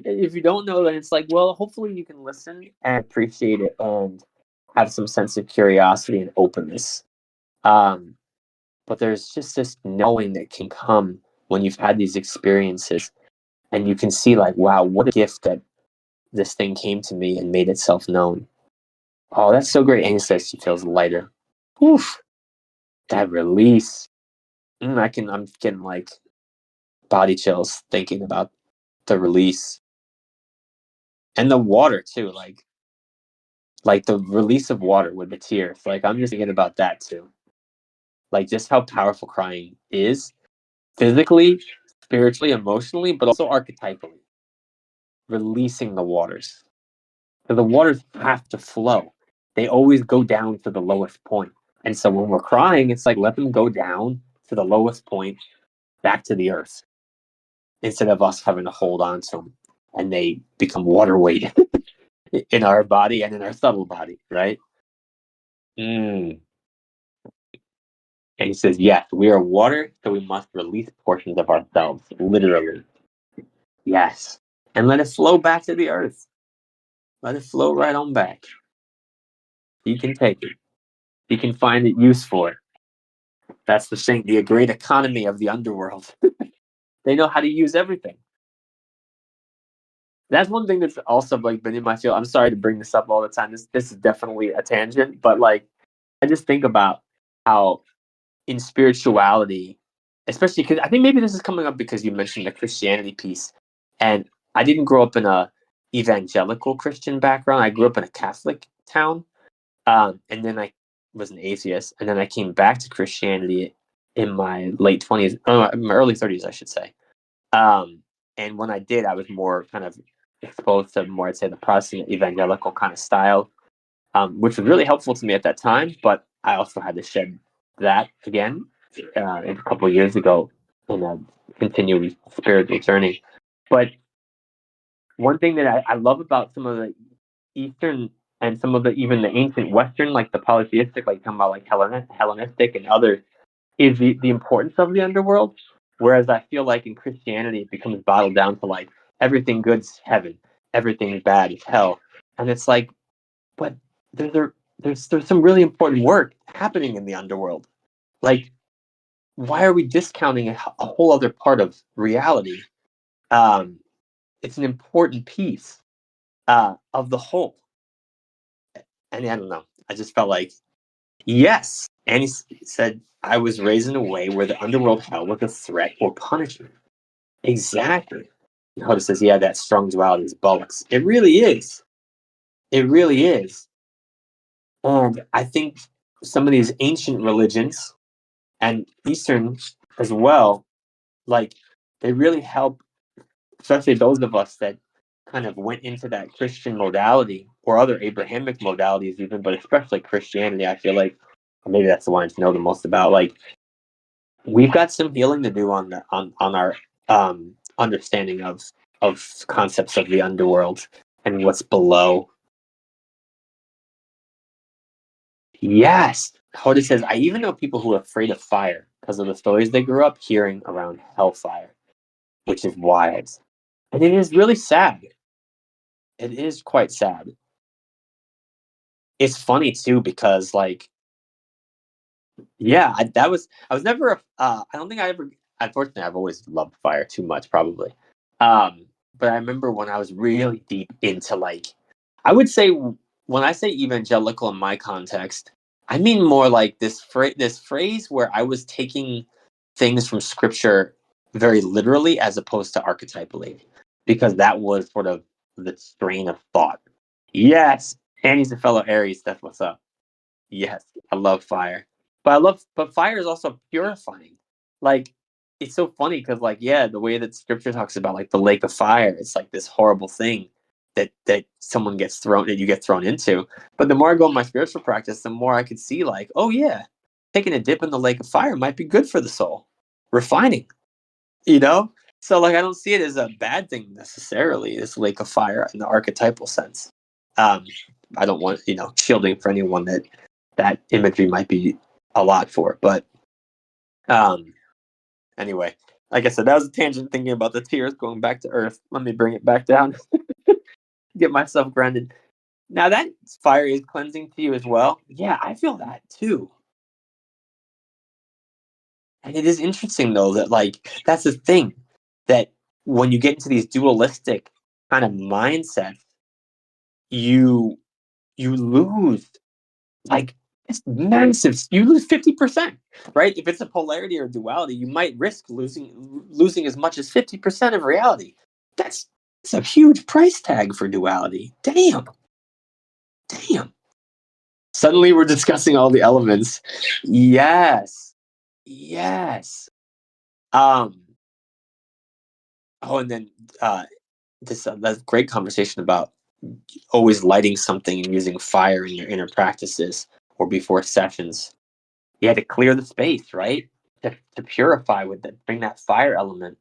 S1: If you don't know, then it's like, well, hopefully you can listen and appreciate it and have some sense of curiosity and openness. Um, but there's just this knowing that can come when you've had these experiences, and you can see like, wow, what a gift that this thing came to me and made itself known. Oh, that's so great. Annie says she feels lighter. Oof, that release. I'm getting like body chills thinking about the release and the water too. Like the release of water with the tears. Like I'm just thinking about that too. Like just how powerful crying is physically, spiritually, emotionally, but also archetypally. Releasing the waters. So the waters have to flow. They always go down to the lowest point. And so when we're crying, it's like let them go down to the lowest point, back to the earth, instead of us having to hold on to them. And they become water weight in our body and in our subtle body, right? Mm. And he says, yes, we are water, so we must release portions of ourselves, literally. Yes. And let it flow back to the earth. Let it flow right on back. You can take it. You can find it use for it. That's the thing, the great economy of the underworld. They know how to use everything. That's one thing that's also like been in my field. I'm sorry to bring this up all the time. This is definitely a tangent, but like I just think about how in spirituality, especially because I think maybe this is coming up because you mentioned the Christianity piece, and I didn't grow up in a evangelical Christian background. I grew up in a Catholic town, and then I was an atheist, and then I came back to Christianity in my late 20s, my early 30s, I should say. Um, and when I did, I was more kind of exposed to more, I'd say, the Protestant evangelical kind of style, which was really helpful to me at that time. But I also had to shed that again a couple of years ago in a continuing spiritual journey. But one thing that I love about some of the Eastern and some of the even the ancient Western, like the polytheistic, like talking about like Hellenistic and others, is the importance of the underworld. Whereas I feel like in Christianity, it becomes bottled down to like everything good's heaven, everything bad is hell, and it's like, but there's some really important work happening in the underworld. Like, why are we discounting a whole other part of reality? Um, it's an important piece of the whole. And I don't know. I just felt like, yes. And he said, I was raised in a way where the underworld hell was a threat or punishment. Exactly. Hoda says, yeah, that strong duality is bollocks. It really is. It really is. And I think some of these ancient religions and Eastern as well, like they really help, especially those of us that kind of went into that Christian modality or other Abrahamic modalities even, but especially Christianity, I feel like maybe that's the one I know the most about. Like we've got some healing to do on our understanding of concepts of the underworld and what's below. Yes. Hoda says, I even know people who are afraid of fire because of the stories they grew up hearing around hellfire, which is wild. And it is really sad. It is quite sad. It's funny too because like yeah, I was never I don't think I ever, unfortunately I've always loved fire too much probably. But I remember when I was really deep into like I would say when I say evangelical in my context, I mean more like this phrase where I was taking things from scripture very literally as opposed to archetypally because that was sort of the strain of thought. Yes, Annie's a fellow Aries. That's what's up. Yes, I love fire. But fire is also purifying. Like, it's so funny because, like, yeah, the way that scripture talks about, like, the lake of fire, it's like this horrible thing that someone gets thrown, that you get thrown into. But the more I go in my spiritual practice, the more I could see, like, oh, yeah, taking a dip in the lake of fire might be good for the soul. Refining, you know? So, like, I don't see it as a bad thing necessarily, this lake of fire in the archetypal sense. Um, I don't want, shielding for anyone that imagery might be a lot for. But anyway, Like I said, that was a tangent thinking about the tears going back to Earth. Let me bring it back down. Get myself grounded. Now that fire is cleansing to you as well. Yeah, I feel that too. And it is interesting though that like that's the thing that when you get into these dualistic kind of mindsets, you you lose like it's massive. You lose 50%, right? If it's a polarity or duality, you might risk losing as much as 50% of reality. That's a huge price tag for duality. Damn. Damn. Suddenly we're discussing all the elements. Yes. Yes. Um and then this that's great conversation about always lighting something and using fire in your inner practices or before sessions. You had to clear the space, right? To purify with it, bring that fire element.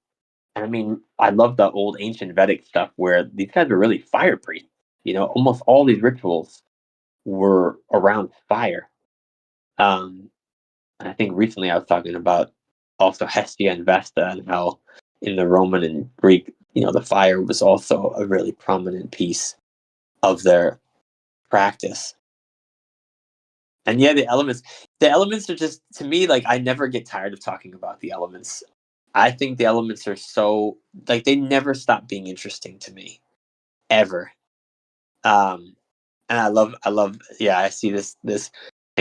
S1: And I mean, I love the old ancient Vedic stuff where these guys were really fire priests. Almost all these rituals were around fire. And I think recently I was talking about also Hestia and Vesta and how in the Roman and Greek, the fire was also a really prominent piece of their practice. And yeah, the elements are just, to me, like I never get tired of talking about the elements. I think the elements are so, like, they never stop being interesting to me ever. Um, and I love, yeah, I see this, and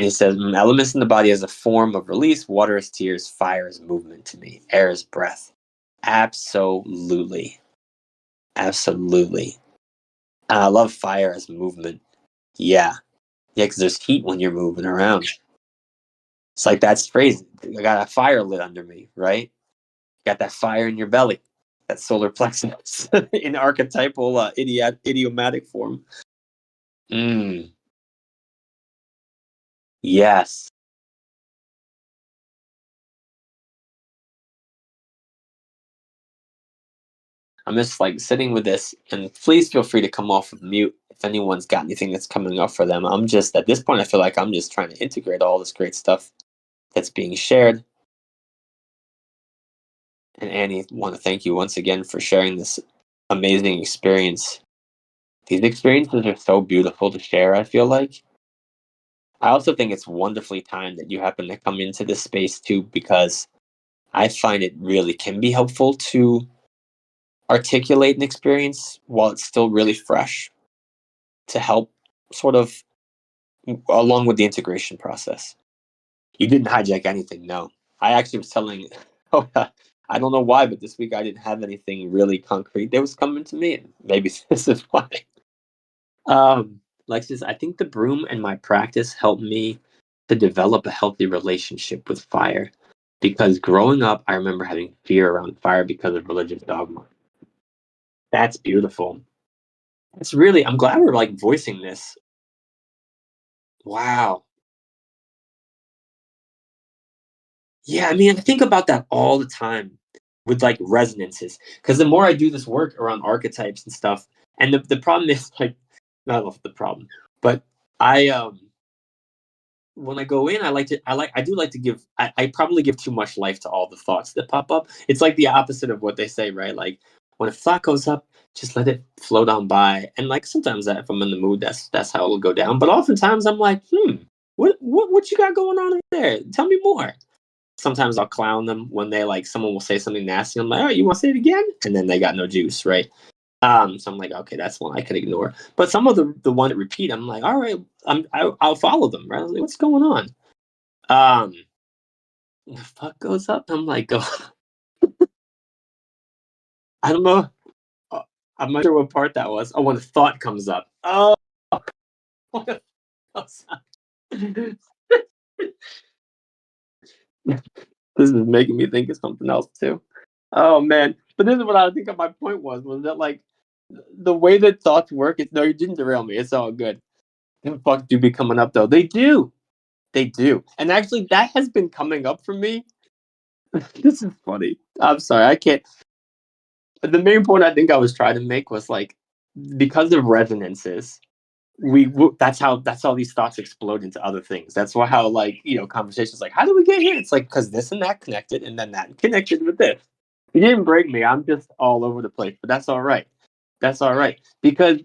S1: he says, elements in the body as a form of release, water is tears, fire is movement to me, air is breath. Absolutely. Absolutely. And I love fire as movement. Yeah. Yeah, because there's heat when you're moving around. It's like that's crazy. I got a fire lit under me, right? Got that fire in your belly, that solar plexus in archetypal idiomatic form. Yes. I'm just like sitting with this, and please feel free to come off of mute if anyone's got anything that's coming up for them. I'm just at this point, I feel like I'm just trying to integrate all this great stuff that's being shared. And Annie, I want to thank you once again for sharing this amazing experience. These experiences are so beautiful to share, I feel like. I also think it's wonderfully timed that you happen to come into this space too, because I find it really can be helpful to articulate an experience while it's still really fresh to help sort of along with the integration process. You didn't hijack anything, no. I actually was telling, oh, I don't know why, but this week I didn't have anything really concrete that was coming to me. And maybe this is why. Lexus, I think the broom and my practice helped me to develop a healthy relationship with fire. Because growing up, I remember having fear around fire because of religious dogma. That's beautiful. It's really, I'm glad we're like voicing this. Wow. Yeah, I mean, I think about that all the time with like resonances. Because the more I do this work around archetypes and stuff, and the problem is like, not the problem, but I when I go in, I do like to give, I probably give too much life to all the thoughts that pop up. It's like the opposite of what they say, right? Like when a thought goes up, just let it float on by. And like sometimes if I'm in the mood, that's how it'll go down. But oftentimes I'm like, what you got going on in there? Tell me more. Sometimes I'll clown them when they like someone will say something nasty. I'm like, oh, you want to say it again? And then they got no juice, right? So I'm like, okay, that's one I could ignore. But some of the one that repeat, I'm like, all right, I'll follow them, right? I was like, what's going on? Um, the fuck goes up. I'm like, oh, I don't know. uh, I'm not sure what part that was. Oh, when the thought comes up. Oh, what the fuck's up? This is making me think of something else too. Oh man, but this is what I think of. My point was that like the way that thoughts work. No, you didn't derail me. It's all good. The fuck do be coming up though. They do. They do. And actually, that has been coming up for me. This is funny. I'm sorry. I can't. The main point I think I was trying to make was like, because of resonances, that's how these thoughts explode into other things. That's why how like conversations like, how do we get here? It's like because this and that connected, and then that connected with this. You didn't break me. I'm just all over the place, but that's all right. That's all right because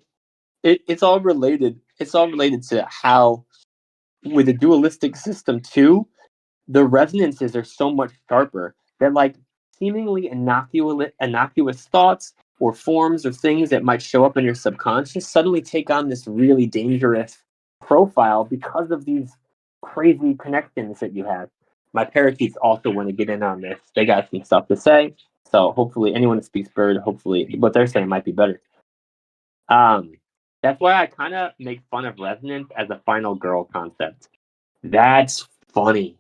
S1: it's all related. It's all related to how with a dualistic system too, the resonances are so much sharper that like seemingly innocuous thoughts or forms or things that might show up in your subconscious suddenly take on this really dangerous profile because of these crazy connections that you have. My parakeets also want to get in on this. They got some stuff to say. So hopefully anyone that speaks bird, hopefully what they're saying might be better. Um, that's why I kind of make fun of resonance as a final girl concept. That's funny.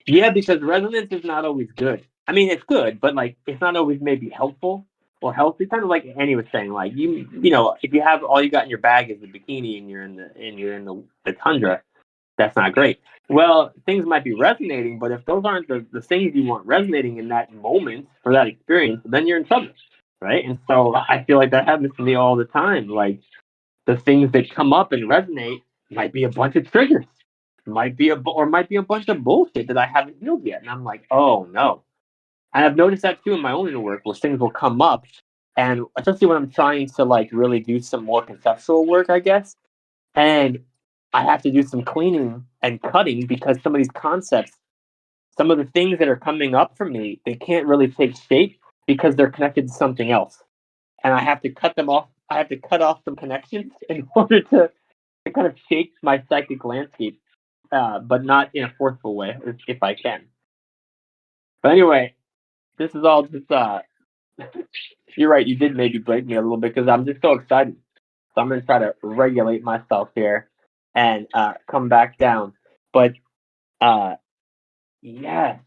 S1: Yeah, because resonance is not always good. I mean, it's good, but like it's not always maybe helpful or healthy. Kind of like Annie was saying, like you know, if you have all you got in your bag is the bikini and you're in the tundra, that's not great. Well, things might be resonating, but if those aren't the things you want resonating in that moment or that experience, then you're in trouble, right? And so I feel like that happens to me all the time. Like the things that come up and resonate might be a bunch of triggers, might be a bunch of bullshit that I haven't healed yet, and I'm like, oh no. And I've noticed that too in my own inner work, where things will come up, and especially when I'm trying to like really do some more conceptual work, I guess, and I have to do some cleaning and cutting because some of these concepts, some of the things that are coming up for me, they can't really take shape because they're connected to something else, and I have to cut them off. I have to cut off some connections in order to kind of shape my psychic landscape, but not in a forceful way, if I can. But anyway, this is all just. You're right. You did maybe break me a little bit because I'm just so excited. So I'm gonna try to regulate myself here and come back down. But uh, yeah,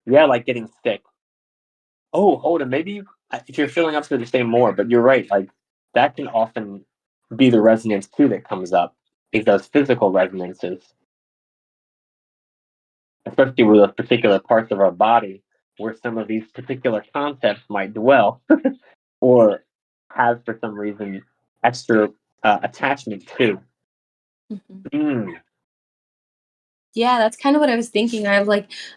S1: yeah, like getting sick. Oh, hold on. Maybe if you're feeling up to say more, but you're right. Like that can often be the resonance too that comes up. Is those physical resonances, especially with those particular parts of our body where some of these particular concepts might dwell or have for some reason extra attachment to.
S2: Mhm.
S1: Mm.
S2: Yeah, that's kind of what I was thinking. I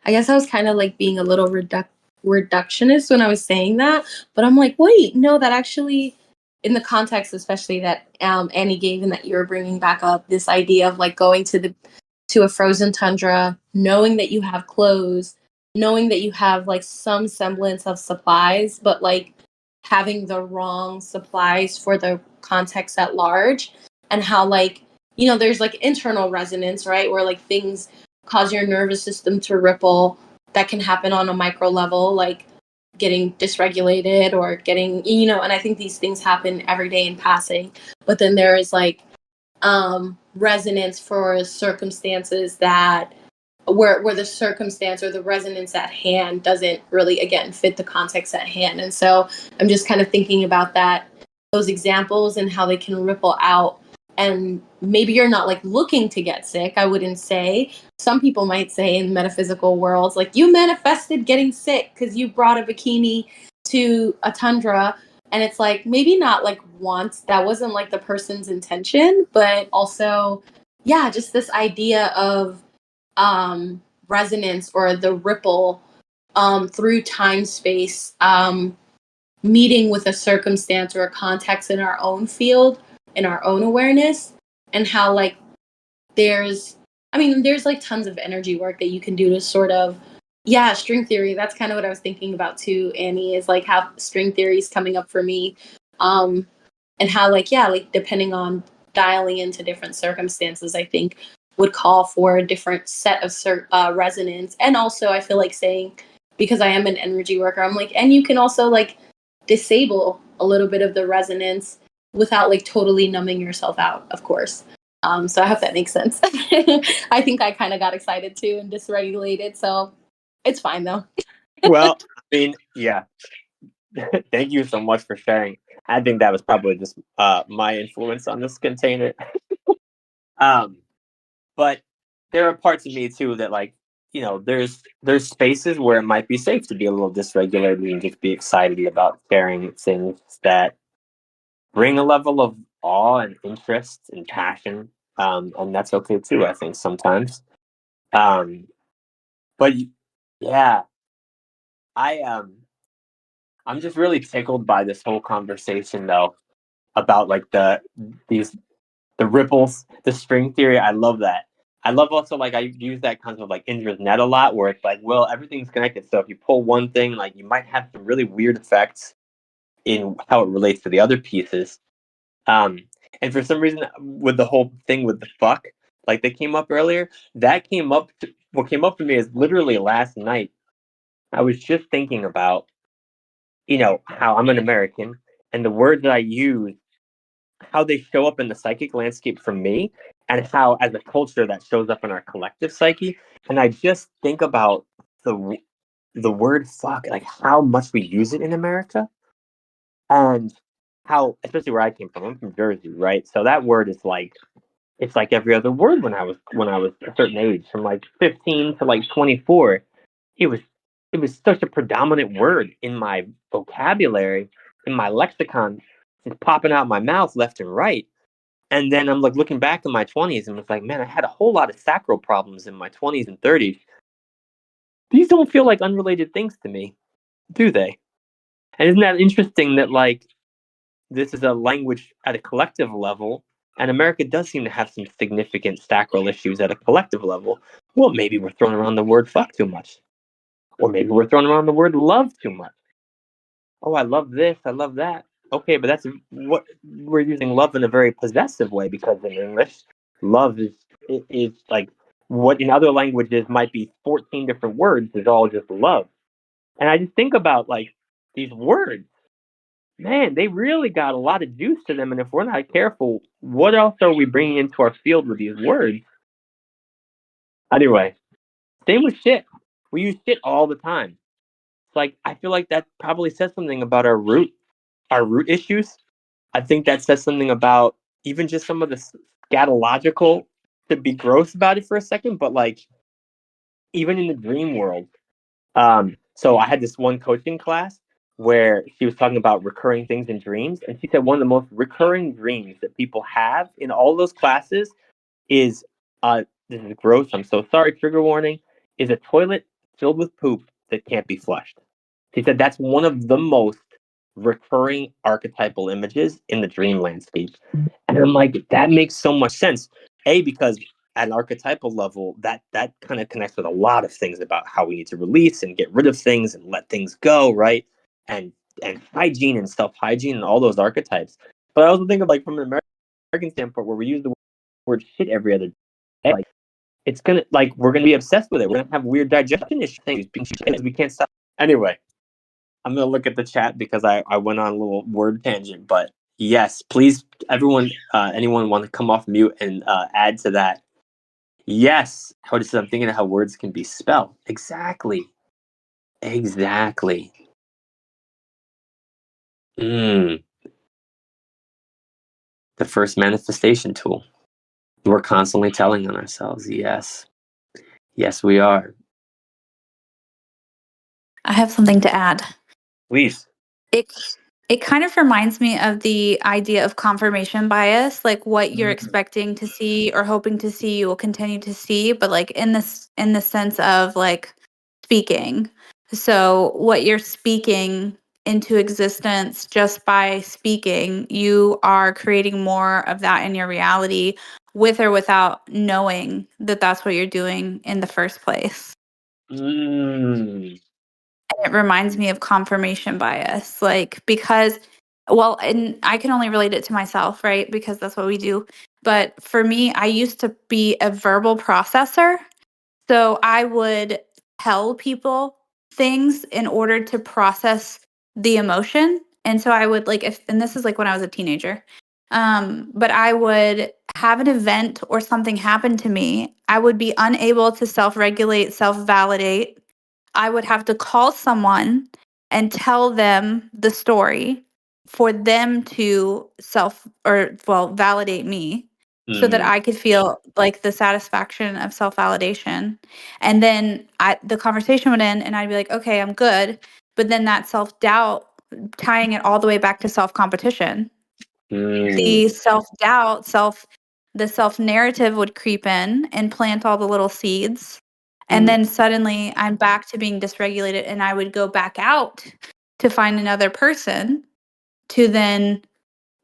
S2: guess I was kind of like being a little reductionist when I was saying that, but I'm like, wait, no, that actually, in the context, especially that Annie gave and that you were bringing back up, this idea of like going to a frozen tundra, knowing that you have clothes, knowing that you have like some semblance of supplies, but like having the wrong supplies for the context at large, and how like there's like internal resonance, right, where like things cause your nervous system to ripple that can happen on a micro level, like getting dysregulated or getting and I think these things happen every day in passing, but then there is like resonance for circumstances that where the circumstance or the resonance at hand doesn't really again fit the context at hand. And so I'm just kind of thinking about that, those examples and how they can ripple out. And maybe you're not like looking to get sick, I wouldn't say. Some people might say in metaphysical worlds like you manifested getting sick because you brought a bikini to a tundra, and it's like maybe not like once, that wasn't like the person's intention, but also yeah, just this idea of resonance or the ripple through time space, meeting with a circumstance or a context in our own field, in our own awareness, and how like there's like tons of energy work that you can do to sort of, yeah, string theory. That's kind of what I was thinking about too, Annie, is like how string theory is coming up for me. Um, and how like, yeah, like depending on dialing into different circumstances, I think would call for a different set of resonance. And also I feel like saying, because I am an energy worker, I'm like, and you can also like disable a little bit of the resonance without like totally numbing yourself out, of course. So I hope that makes sense. I think I kind of got excited too and dysregulated, so it's fine though.
S1: Well, I mean, yeah. Thank you so much for sharing. I think that was probably just my influence on this container. Um, but there are parts of me too that like there's spaces where it might be safe to be a little dysregulated and just be excited about sharing things that bring a level of awe and interest and passion, and that's okay too. I think sometimes, um, but yeah, I I'm just really tickled by this whole conversation though about like these the ripples, the string theory. I love that. I love also like I use that concept of like Indra's net a lot, where it's like, well, everything's connected. So if you pull one thing, like you might have some really weird effects in how it relates to the other pieces. Um, and for some reason, with the whole thing with the fuck, like they came up earlier, that came up. What came up for me is literally last night. I was just thinking about, how I'm an American and the words that I use, how they show up in the psychic landscape for me, and how, as a culture, that shows up in our collective psyche. And I just think about the the word fuck, like how much we use it in America, and how, especially where I came from, I'm from Jersey, right? So that word is like it's like every other word when I was a certain age, from like 15 to like 24. It was it was such a predominant word in my vocabulary, in my lexicon, just popping out my mouth left and right. And then I'm like looking back in my 20s and was like, man, I had a whole lot of sacral problems in my 20s and 30s. These don't feel like unrelated things to me, do they? And isn't that interesting that like this is a language at a collective level, and America does seem to have some significant sacral issues at a collective level. Well, maybe we're throwing around the word fuck too much. Or maybe we're throwing around the word love too much. Oh, I love this, I love that. Okay, but that's what we're using love in a very possessive way, because in English, love is like what in other languages might be 14 different words is all just love. And I just think about like these words, man, they really got a lot of juice to them. And if we're not careful, what else are we bringing into our field with these words? Anyway, same with shit. We use shit all the time. It's like I feel like that probably says something about our root issues. I think that says something about even just some of the scatological, to be gross about it for a second, but like even in the dream world. So I had this one coaching class where she was talking about recurring things in dreams, and she said one of the most recurring dreams that people have in all those classes is this is gross. I'm so sorry. Trigger warning. Is a toilet filled with poop that can't be flushed. She said that's one of the most recurring archetypal images in the dream landscape. And I'm like, that makes so much sense. A, because at an archetypal level, that kind of connects with a lot of things about how we need to release and get rid of things and let things go, right? And and hygiene and self hygiene and all those archetypes. But I also think of like from an American standpoint, where we use the word shit every other day, like it's gonna like we're gonna be obsessed with it. We're gonna have weird digestion issues because we can't stop. Anyway, I'm gonna look at the chat because I went on a little word tangent, but yes, please, everyone, anyone want to come off mute and add to that? Yes, how does I'm thinking of how words can be spelled. Exactly, exactly. Mm, the first manifestation tool. We're constantly telling on ourselves. Yes, yes, we are.
S3: I have something to add.
S1: Please.
S3: It it kind of reminds me of the idea of confirmation bias, like what you're
S1: Mm,
S3: expecting to see or hoping to see, you will continue to see, but like in the sense of like speaking. So what you're speaking into existence just by speaking, you are creating more of that in your reality with or without knowing that that's what you're doing in the first place.
S1: mm,
S3: It reminds me of confirmation bias, like because, well, and I can only relate it to myself, right? Because that's what we do. But for me, I used to be a verbal processor. So I would tell people things in order to process the emotion. And so I would like if and this is like when I was a teenager. But I would have an event or something happen to me. I would be unable to self-regulate, self-validate. I would have to call someone and tell them the story for them to validate me so that
S1: mm,
S3: I could feel like the satisfaction of self-validation. And then the conversation would end and I'd be like, okay, I'm good. But then that self-doubt, tying it all the way back to self-competition,
S1: mm,
S3: the self-doubt, the self-narrative would creep in and plant all the little seeds. And then suddenly I'm back to being dysregulated, and I would go back out to find another person to then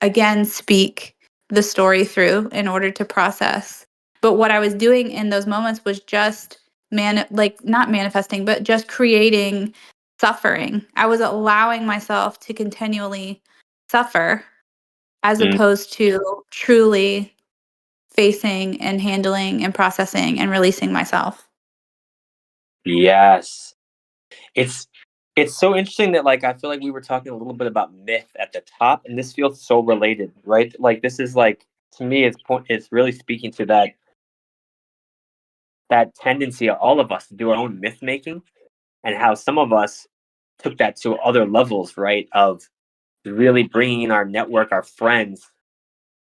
S3: again speak the story through in order to process. But what I was doing in those moments was just not manifesting, but just creating suffering. I was allowing myself to continually suffer as opposed to truly facing and handling and processing and releasing myself.
S1: Yes. It's it's so interesting that like I feel like we were talking a little bit about myth at the top, and this feels so related, right? Like this is like to me it's really speaking to that tendency of all of us to do our own myth making, and how some of us took that to other levels, right? Of really bringing in our network, our friends,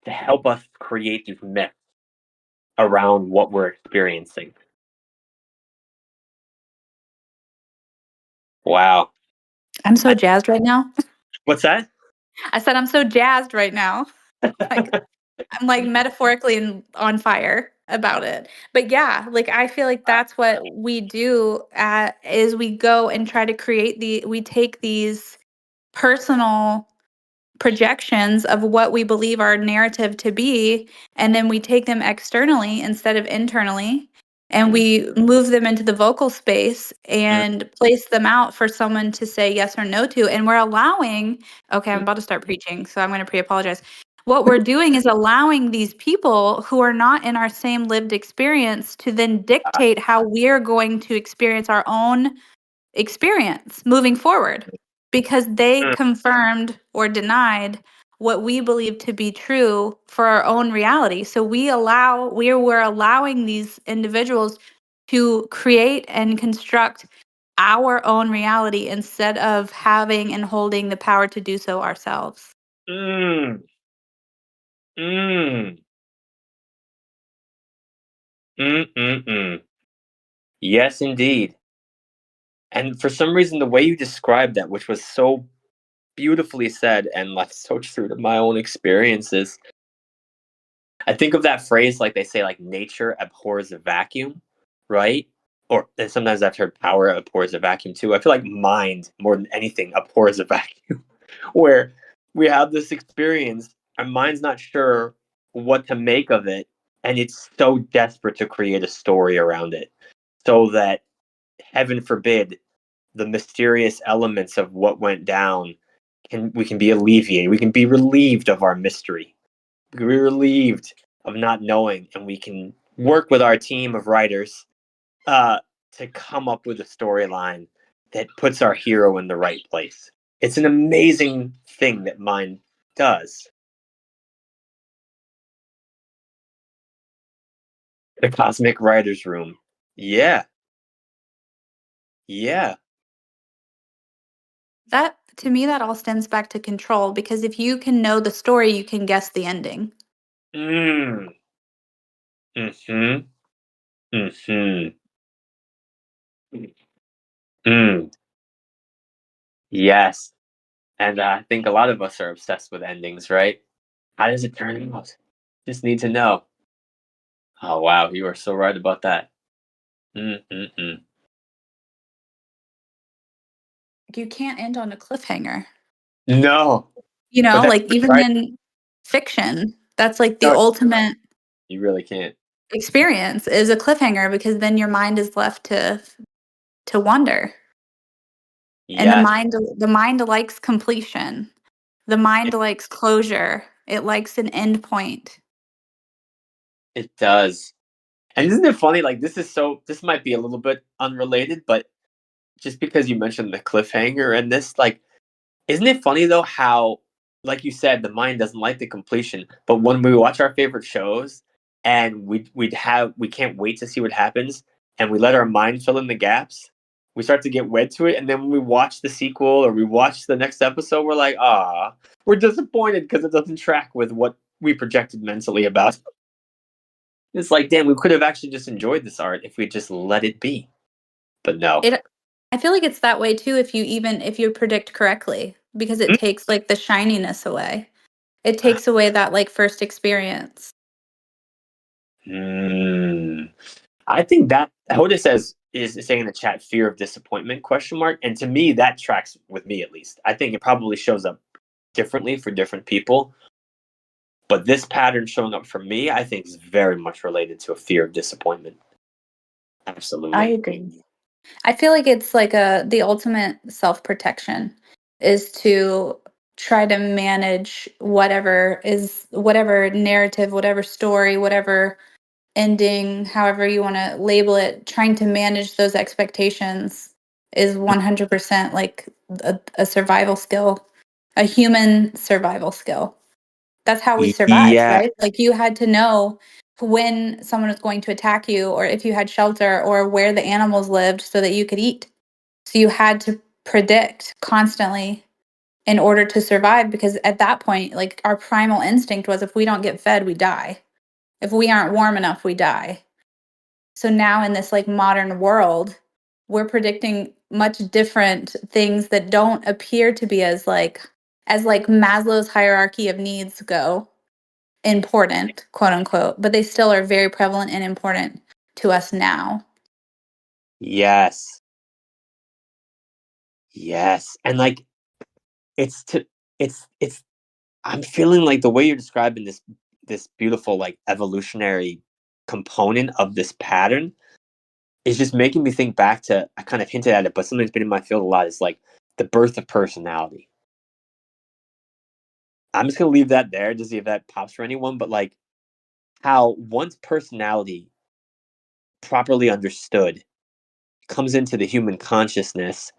S1: to help us create these myths around what we're experiencing. Wow.
S3: I'm so jazzed right now.
S1: What's that?
S3: I said I'm so jazzed right now. Like I'm like metaphorically on fire about it. But yeah, like I feel like that's what we do is we go and try to we take these personal projections of what we believe our narrative to be, and then we take them externally instead of internally, and
S1: Mm,
S3: we move them into the vocal space
S1: mm,
S3: and place them out for someone to say yes or no to. And we're allowing, okay, I'm
S1: mm.
S3: about to start preaching, so I'm going to pre-apologize. What we're doing is allowing these people who are not in our same lived experience to then
S1: Ah,
S3: dictate how we're going to experience our own experience moving forward, because they
S1: mm,
S3: confirmed or denied what we believe to be true for our own reality. So we're allowing these individuals to create and construct our own reality instead of having and holding the power to do so ourselves.
S1: mm, mm, mm. Yes, indeed. And for some reason, the way you described that, which was so beautifully said and like so true to my own experiences, I think of that phrase like they say, like nature abhors a vacuum, right? Or and sometimes I've heard power abhors a vacuum too. I feel like mind more than anything abhors a vacuum, where we have this experience, our mind's not sure what to make of it, and it's so desperate to create a story around it, so that heaven forbid the mysterious elements of what went down can be alleviated. We can be relieved of our mystery. We can be relieved of not knowing, and we can work with our team of writers uh, to come up with a storyline that puts our hero in the right place. It's an amazing thing that mind does. The cosmic writers room. Yeah, yeah.
S3: That to me, that all stems back to control, because if you can know the story, you can guess the ending.
S1: Mm. Mm-hmm. Mm-hmm. Mm. Yes. And I think a lot of us are obsessed with endings, right? How does it turn out? Just need to know. Oh wow, you are so right about that. Mm-mm-mm.
S3: You can't end on a cliffhanger.
S1: No, but that's
S3: Like even
S1: right.
S3: in fiction, that's like the
S1: No,
S3: ultimate
S1: you really can't.
S3: experience is a cliffhanger, because then your mind is left to wonder. And
S1: Yes,
S3: the mind likes completion. The mind
S1: it,
S3: likes closure. It likes an end point.
S1: it does. And isn't it funny? Like this might be a little bit unrelated, but just because you mentioned the cliffhanger and this, like, isn't it funny though how, like you said, the mind doesn't like the completion, but when we watch our favorite shows and we can't wait to see what happens, and we let our mind fill in the gaps, we start to get wed to it, and then when we watch the sequel or we watch the next episode, we're like, ah, we're disappointed because it doesn't track with what we projected mentally about. It's like, damn, we could have actually just enjoyed this art if we just let it be. But no.
S3: It I feel like it's that way too if you predict correctly, because it takes like the shininess away. It takes away that like first experience.
S1: Mm. I think that Hoda says is saying in the chat, fear of disappointment, question mark. And to me, that tracks with me, at least. I think it probably shows up differently for different people. But this pattern showing up for me, I think is very much related to a fear of disappointment.
S3: I
S1: Absolutely.
S3: agree. I feel like it's like the ultimate self-protection is to try to manage whatever narrative, whatever story, whatever ending, however you want to label it, trying to manage those expectations is 100% like a survival skill, a human survival skill. That's how we survived,
S1: Yeah.
S3: right? Like you had to know when someone was going to attack you or if you had shelter or where the animals lived so that you could eat. So you had to predict constantly in order to survive because at that point, like our primal instinct was if we don't get fed, we die. If we aren't warm enough, we die. So now in this like modern world, we're predicting much different things that don't appear to be as like Maslow's hierarchy of needs go important, quote unquote, but they still are very prevalent and important to us now.
S1: Yes. Yes. And like it's to it's I'm feeling like the way you're describing this beautiful like evolutionary component of this pattern is just making me think back to, I kind of hinted at it, but something that's been in my field a lot is like the birth of personality. I'm just gonna leave that there to see if that pops for anyone, but like how once personality properly understood comes into the human consciousness,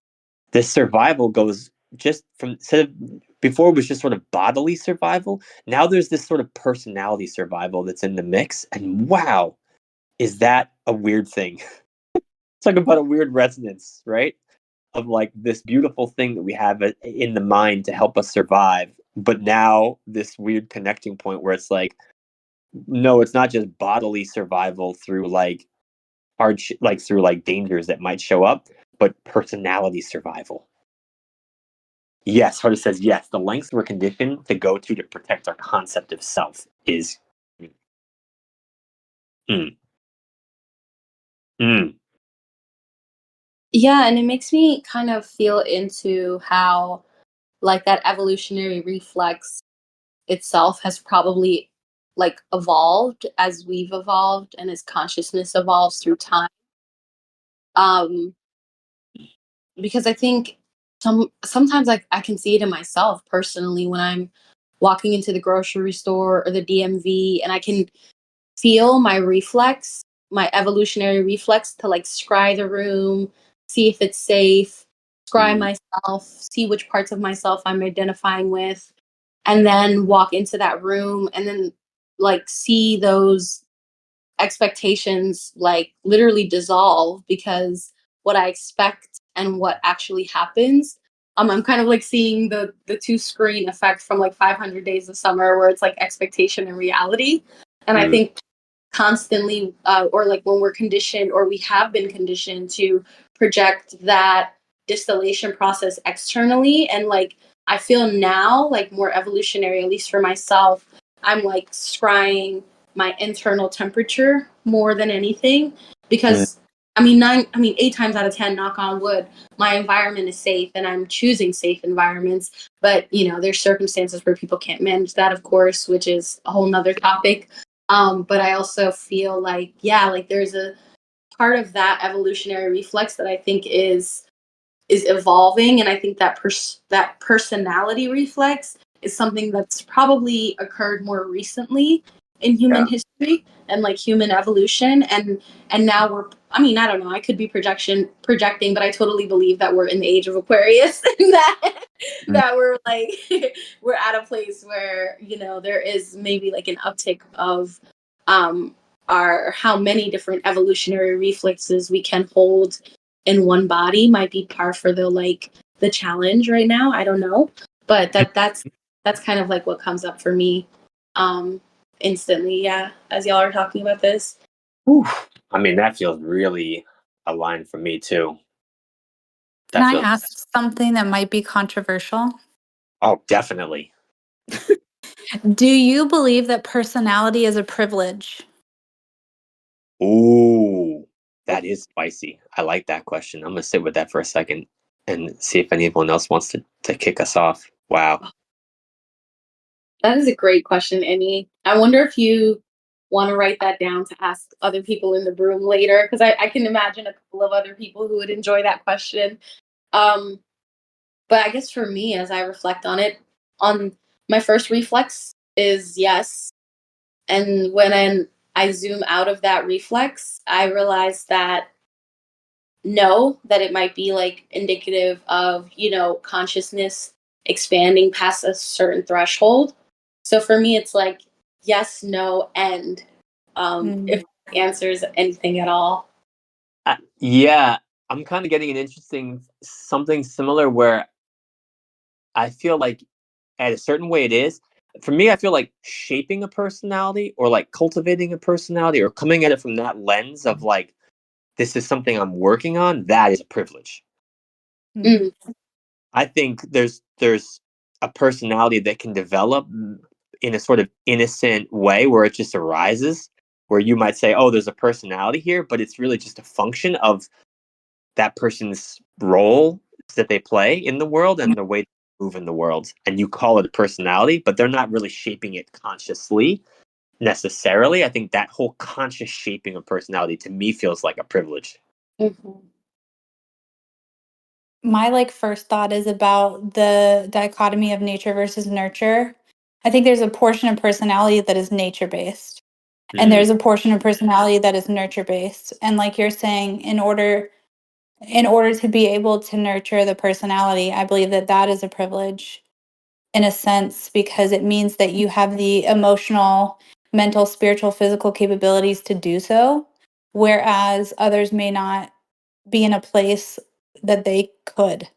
S1: this survival goes just from, instead of before it was just sort of bodily survival, now there's this sort of personality survival that's in the mix. And wow, is that a weird thing? Talk about a weird resonance, right? Of like this beautiful thing that we have in the mind to help us survive. But now this weird connecting point where it's like, no, it's not just bodily survival through like like through like dangers that might show up, but personality survival. Yes, Harder says yes. The lengths we're conditioned to go to protect our concept of self is. Mm, mm,
S2: Yeah, and it makes me kind of feel into how like that evolutionary reflex itself has probably like evolved as we've evolved and as consciousness evolves through time. Um because I think sometimes like I can see it in myself personally when I'm walking into the grocery store or the DMV and I can feel my reflex, my evolutionary reflex to like scry the room, see if it's safe, scry
S1: mm,
S2: myself, see which parts of myself I'm identifying with, and then walk into that room and then like see those expectations like literally dissolve because what I expect and what actually happens. I'm kind of like seeing the two screen effect from like 500 Days of Summer, where it's like expectation and reality. And I
S1: mm,
S2: think constantly, or like when we're conditioned, or we have been conditioned to project that distillation process externally, and like I feel now like more evolutionary, at least for myself. I'm like scrying my internal temperature more than anything
S1: mm,
S2: because I mean 8 times out of 10, knock on wood, my environment is safe and I'm choosing safe environments. But you know, there's circumstances where people can't manage that, of course, which is a whole nother topic. But I also feel like, yeah, like there's a part of that evolutionary reflex that I think is evolving, and I think that that personality reflex is something that's probably occurred more recently in human
S1: yeah.
S2: history and like human evolution, and now we're, I mean, I don't know, I could be projecting, but I totally believe that we're in the age of Aquarius and
S1: Mm,
S2: that we're like we're at a place where, you know, there is maybe like an uptick of um our how many different evolutionary reflexes we can hold in one body might be par for the challenge right now. I don't know, but that's kind of like what comes up for me um instantly, yeah, as y'all are talking about this.
S1: whew. I mean, that feels really aligned for me too.
S3: Can
S1: That
S3: I
S1: feels.
S3: ask something that might be controversial?
S1: Oh, definitely.
S3: Do you believe that personality is a privilege?
S1: Ooh. That is spicy. I like that question. I'm gonna sit with that for a second and see if anyone else wants to kick us off. Wow.
S2: That is a great question, Annie. I wonder if you want to write that down to ask other people in the room later, because I can imagine a couple of other people who would enjoy that question. Um, but I guess for me, as I reflect on it, on my first reflex is yes. And when I zoom out of that reflex, I realize that no, that it might be like indicative of, consciousness expanding past a certain threshold. So for me, it's like yes, no, and if
S3: Mm.
S2: it answers anything at all.
S1: Yeah, I'm kind of getting an interesting something similar where I feel like at a certain way it is. For me, I feel like shaping a personality or like cultivating a personality or coming at it from that lens of like, this is something I'm working on, that is a privilege.
S3: Mm.
S2: Mm,
S1: I think there's a personality that can develop in a sort of innocent way where it just arises, where you might say, "Oh, there's a personality here," but it's really just a function of that person's role that they play in the world and the way they move in the world. And you call it a personality, but they're not really shaping it consciously necessarily. I think that whole conscious shaping of personality to me feels like a privilege.
S2: mhm,
S3: My like first thought is about the dichotomy of nature versus nurture. I think there's a portion of personality that is nature based, and
S1: Mm,
S3: there's a portion of personality that is nurture based. And like you're saying, in order to be able to nurture the personality, I believe that that is a privilege in a sense because it means that you have the emotional, mental, spiritual, physical capabilities to do so, whereas others may not be in a place that they could.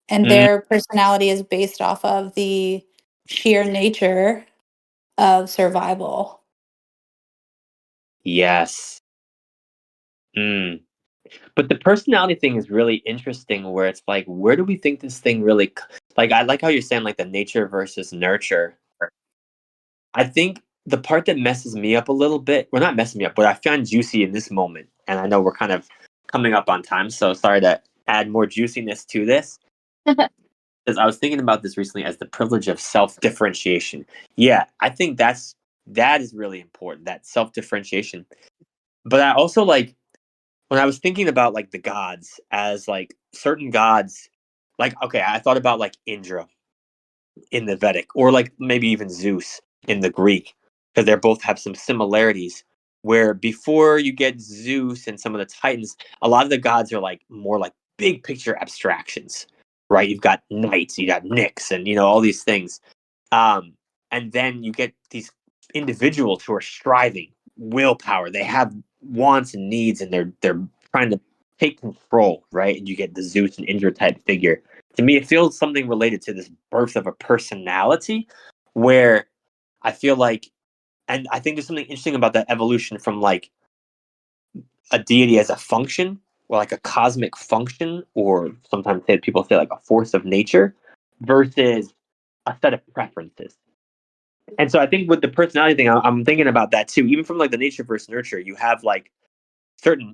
S3: And
S1: mm,
S3: their personality is based off of the sheer nature of survival.
S1: yes. Mm. But the personality thing is really interesting where it's like, where do we think this thing really like I like how you're saying like the nature versus nurture. I think the part that messes me up a little bit, well not messing me up, but I found juicy in this moment, and I know we're kind of coming up on time, so sorry to add more juiciness to this. Because I was thinking about this recently as the privilege of self-differentiation. Yeah, I think that is really important, that self-differentiation. But I also like when I was thinking about like the gods as like certain gods, like okay, I thought about like Indra in the Vedic, or like maybe even Zeus in the Greek, because they both have some similarities. Where before you get Zeus and some of the Titans, a lot of the gods are like more like big picture abstractions, right? You've got knights, you got Nyx, and all these things. Um, and then you get these individuals who are striving, willpower. They have wants and needs, and they're trying to take control, right? And you get the Zeus and Indra type figure. To me, it feels something related to this birth of a personality, where I feel like, and I think there's something interesting about that evolution from like a deity as a function, or like a cosmic function, or sometimes people say like a force of nature, versus a set of preferences. And so I think with the personality thing, I'm thinking about that too. Even from like the nature versus nurture, you have like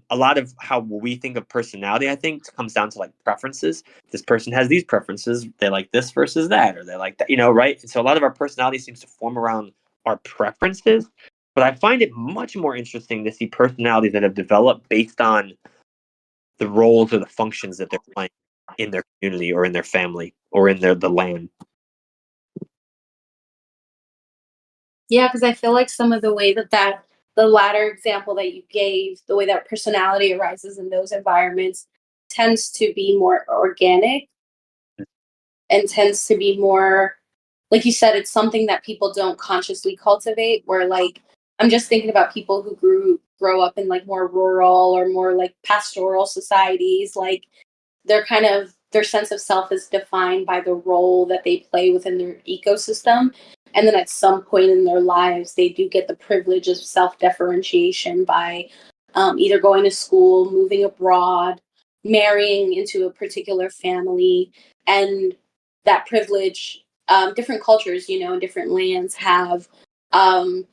S1: a lot of how we think of personality, I think, comes down to like preferences. This person has these preferences. They like this versus that, or they like that, right? And so a lot of our personality seems to form around our preferences. But I find it much more interesting to see personalities that have developed based on the roles or the functions that they're playing in their community or in their family or in the land.
S2: Yeah, because I feel like some of the way that the latter example that you gave, the way that personality arises in those environments, tends to be more organic and tends to be more, like you said, it's something that people don't consciously cultivate. Where like I'm just thinking about people who grow up in like more rural or more like pastoral societies, like their sense of self is defined by the role that they play within their ecosystem. And then at some point in their lives they do get the privilege of self differentiation by either going to school, moving abroad, marrying into a particular family. And that privilege, different cultures, in different lands have um,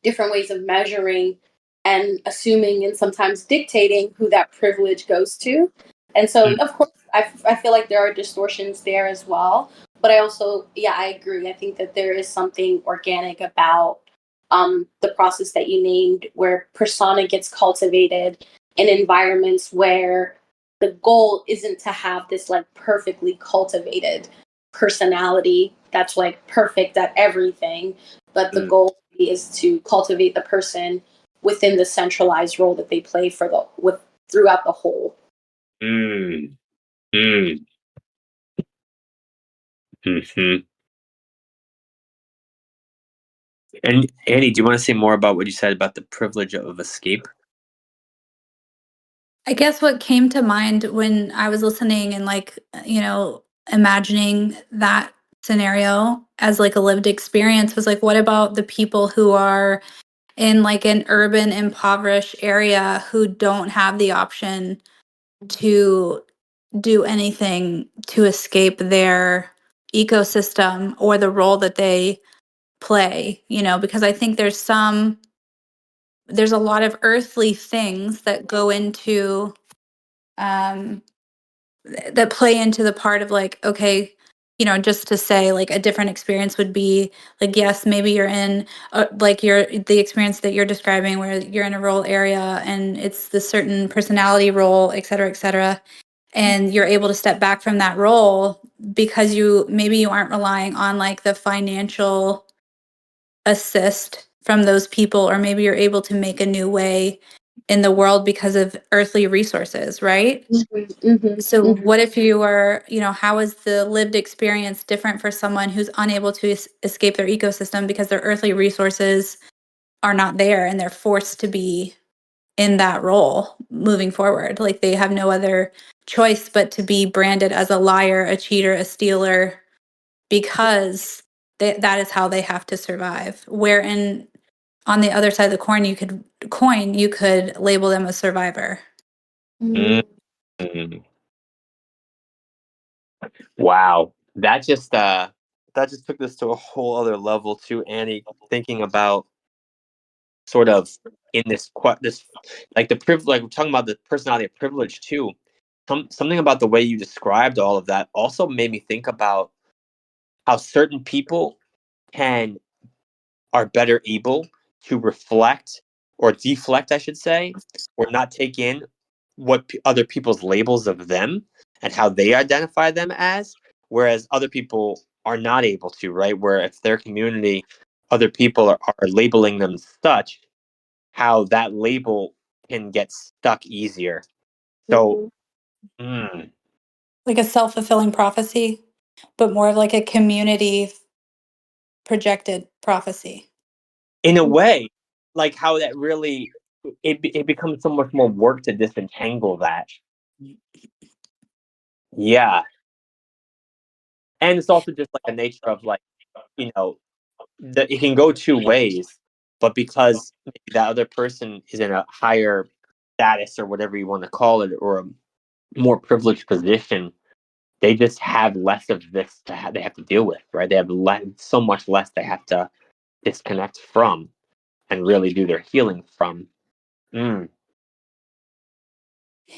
S2: different ways of measuring and assuming and sometimes dictating who that privilege goes to. And so, of course, I feel like there are distortions there as well. But I also, yeah, I agree. I think that there is something organic about the process that you named, where persona gets cultivated in environments where the goal isn't to have this like perfectly cultivated personality that's like perfect at everything, but the
S1: Mm,
S2: goal is to cultivate the person within the centralized role that they play for the with throughout the whole.
S1: mm, mm, mhm. And Annie, do you want to say more about what you said about the privilege of escape?
S3: I guess what came to mind when I was listening and imagining that scenario as like a lived experience was like, what about the people who are in like an urban impoverished area who don't have the option to do anything to escape their ecosystem or the role that they play, because I think there's a lot of earthly things that go into um that play into the part of like, okay, just to say like a different experience would be like, yes, maybe you're in like the experience that you're describing where you're in a rural area and it's the certain personality role, et cetera, et cetera. And you're able to step back from that role because you aren't relying on like the financial assist from those people, or maybe you're able to make a new way in the world because of earthly resources, right? So
S2: Mm-hmm.
S3: what if you are, how is the lived experience different for someone who's unable to escape their ecosystem because their earthly resources are not there and they're forced to be in that role moving forward? Like they have no other choice but to be branded as a liar, a cheater, a stealer, because that is how they have to survive. Wherein on the other side of the you could label them a survivor.
S1: Mm,
S2: Mm-hmm.
S1: wow, that just took this to a whole other level too, Annie. Thinking about sort of in this like the privilege, like we're talking about the personality of privilege too. Something about the way you described all of that also made me think about how certain people can are better able to reflect or deflect, I should say, or not take in what other people's labels of them and how they identify them as, whereas other people are not able to, right? Where if their community, other people are labeling them such, how that label can get stuck easier. So,
S2: Mm-hmm.
S1: mm,
S3: Like a self-fulfilling prophecy, but more of like a community projected prophecy.
S1: in a way, like how that really it becomes so much more work to disentangle that. Yeah, and it's also just like the nature of like you know that it can go two ways, but because maybe that other person is in a higher status or whatever you want to call it, or a more privileged position, they just have less of this they have to deal with, right? They have so much less they have to disconnect from and really do their healing from. Mm,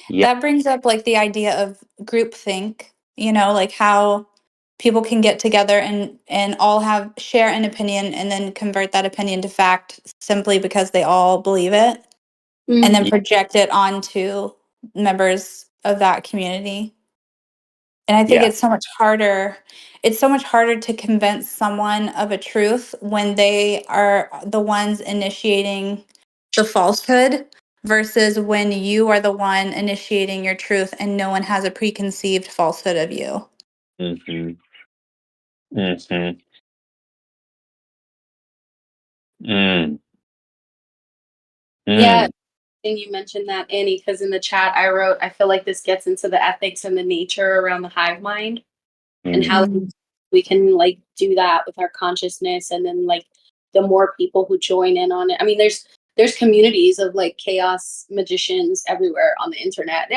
S1: yeah.
S3: That brings up like the idea of groupthink, like how people can get together and all have share an opinion and then convert that opinion to fact simply because they all believe it and then
S2: Mm-hmm.
S3: project it onto members of that community. And I think
S1: Yeah.
S3: it's so much harder to convince someone of a truth when they are the ones initiating the falsehood versus when you are the one initiating your truth and no one has a preconceived falsehood of you.
S1: Hmm. Hmm. Mm,
S2: Yeah,
S1: mm,
S2: and you mentioned that, Annie, because in the chat I wrote, I feel like this gets into the ethics and the nature around the hive mind and
S1: mm,
S2: how
S3: Mm.
S2: we can like do that with our consciousness, and then like the more people who join in on it. I mean, there's communities of like chaos magicians everywhere on the internet.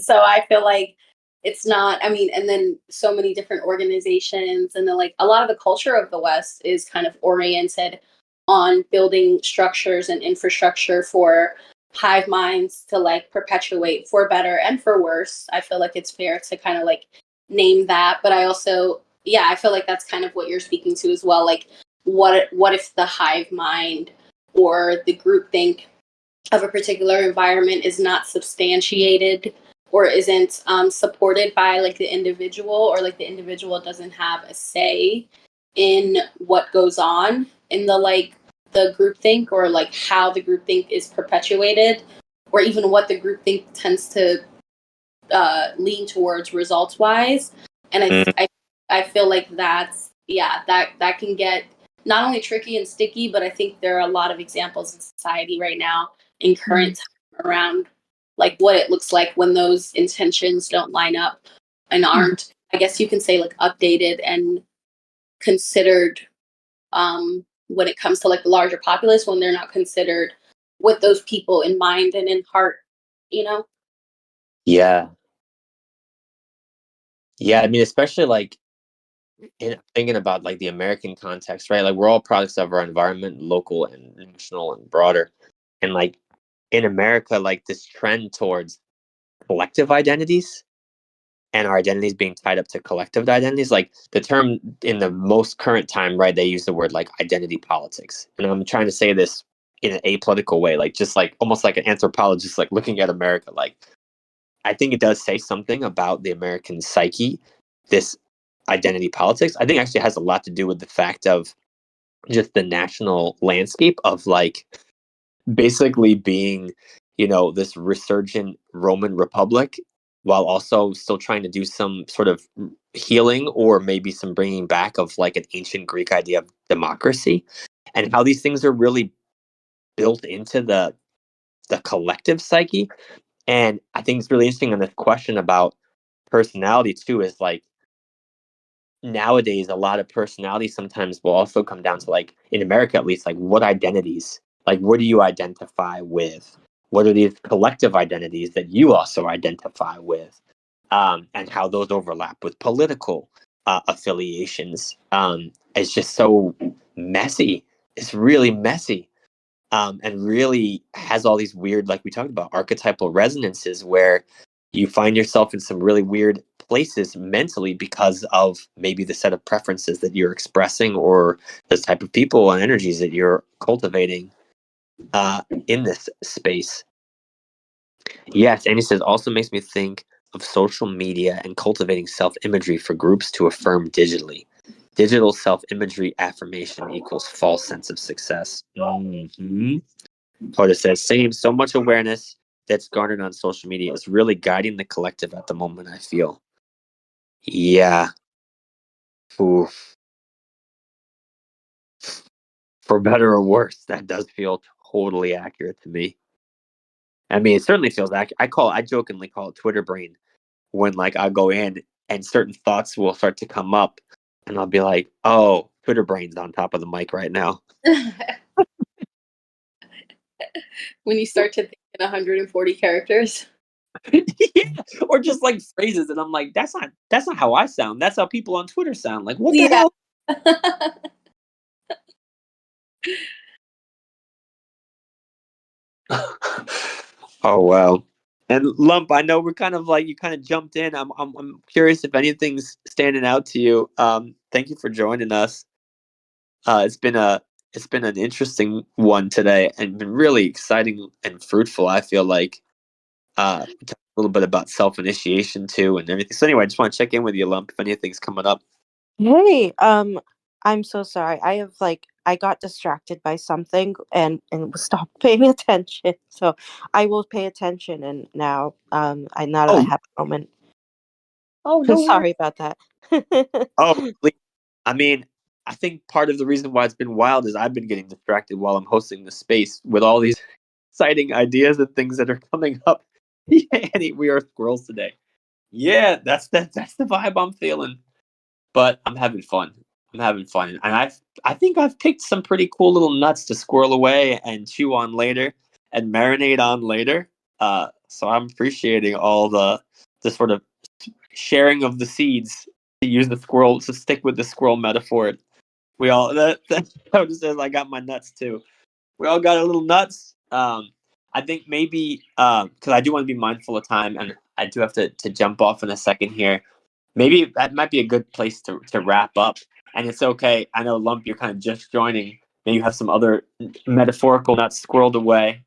S2: So I feel like it's not, I mean, and then so many different organizations, and then like a lot of the culture of the West is kind of oriented on building structures and infrastructure for hive minds to like perpetuate for better and for worse. I feel like it's fair to kind of like name that, but I also, yeah, I feel like that's kind of what you're speaking to as well. Like, what if the hive mind or the groupthink of a particular environment is not substantiated or isn't supported by like the individual, or like the individual doesn't have a say in what goes on in the like the groupthink, or like how the groupthink is perpetuated, or even what the groupthink tends to lean towards results wise. And I feel like that's, yeah, that can get not only tricky and sticky, but I think there are a lot of examples in society right now in current time around like what it looks like when those intentions don't line up and aren't, I guess you can say, like updated and considered when it comes to like the larger populace, when they're not considered with those people in mind and in heart, you know?
S1: Yeah. Yeah, I mean, especially like in thinking about like the American context, right? Like we're all products of our environment, local and national and broader. And like in America, like this trend towards collective identities and our identities being tied up to collective identities, like the term in the most current time, right? They use the word like identity politics. And I'm trying to say this in an apolitical way, like just like almost like an anthropologist, like looking at America, like I think it does say something about the American psyche, this identity politics. I think actually has a lot to do with the fact of just the national landscape of like basically being, this resurgent Roman Republic while also still trying to do some sort of healing or maybe some bringing back of like an ancient Greek idea of democracy, and how these things are really built into the collective psyche. And I think it's really interesting on this question about personality too, is like nowadays a lot of personality sometimes will also come down to like in America at least, like what identities, like what do you identify with? What are these collective identities that you also identify with? And how those overlap with political affiliations. It's just so messy. It's really messy. And really has all these weird, like we talked about, archetypal resonances where you find yourself in some really weird places mentally because of maybe the set of preferences that you're expressing or the type of people and energies that you're cultivating in this space. Yes, Amy says, also makes me think of social media and cultivating self-imagery for groups to affirm digitally. Digital self-imagery affirmation equals false sense of success. Mm-hmm. Hoda says, same, so much awareness that's garnered on social media is really guiding the collective at the moment, I feel. Yeah. Oof. For better or worse, that does feel totally accurate to me. I mean, it certainly feels accurate. I jokingly call it Twitter brain when like I go in and certain thoughts will start to come up and I'll be like, oh, Twitter brain's on top of the mic right now.
S2: When you start to think in 140 characters.
S1: Yeah. Or just like phrases and I'm like, that's not how I sound. That's how people on Twitter sound. Like, what the
S2: Yeah.
S1: hell? Oh wow. And Lump, I know we're kind of like you kind of jumped in. I'm curious if anything's standing out to you. Thank you for joining us. It's been an interesting one today and been really exciting and fruitful. I feel like we talked a little bit about self initiation too and everything. So anyway, I just want to check in with you, Lump, if anything's coming up.
S4: Hey, I'm so sorry. I got distracted by something and stopped paying attention. So I will pay attention and now that I
S1: Oh,
S4: have a moment.
S1: oh, no worries.
S4: Sorry about that.
S1: Oh, I mean, I think part of the reason why it's been wild is I've been getting distracted while I'm hosting the space with all these exciting ideas and things that are coming up. Yeah, and we are squirrels today. Yeah, that's the vibe I'm feeling. But I'm having fun. I'm having fun, and I think I've picked some pretty cool little nuts to squirrel away and chew on later and marinate on later. So I'm appreciating all the sort of sharing of the seeds, to use the squirrel, to stick with the squirrel metaphor. We all that Hoda says I got my nuts too. We all got a little nuts. I think maybe because I do want to be mindful of time, and I do have to jump off in a second here. Maybe that might be a good place to wrap up. And it's okay. I know, Lump, you're kind of just joining. Maybe you have some other metaphorical nuts squirreled away.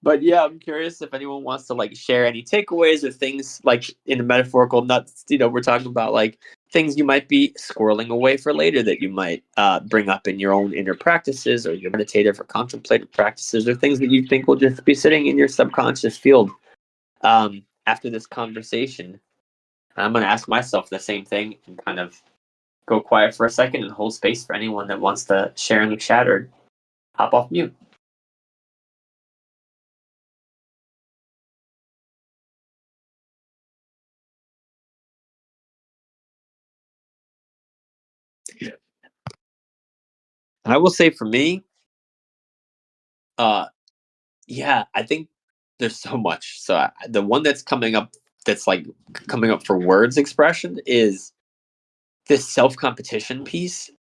S1: But yeah, I'm curious if anyone wants to like share any takeaways or things like in the metaphorical nuts. We're talking about like things you might be squirreling away for later that you might bring up in your own inner practices or your meditative or contemplative practices, or things that you think will just be sitting in your subconscious field after this conversation. I'm going to ask myself the same thing and kind of go quiet for a second and hold space for anyone that wants to share in the chat or hop off mute. I will say for me, yeah, I think there's so much. So the one that's coming up, that's like coming up for words expression, is this self competition piece.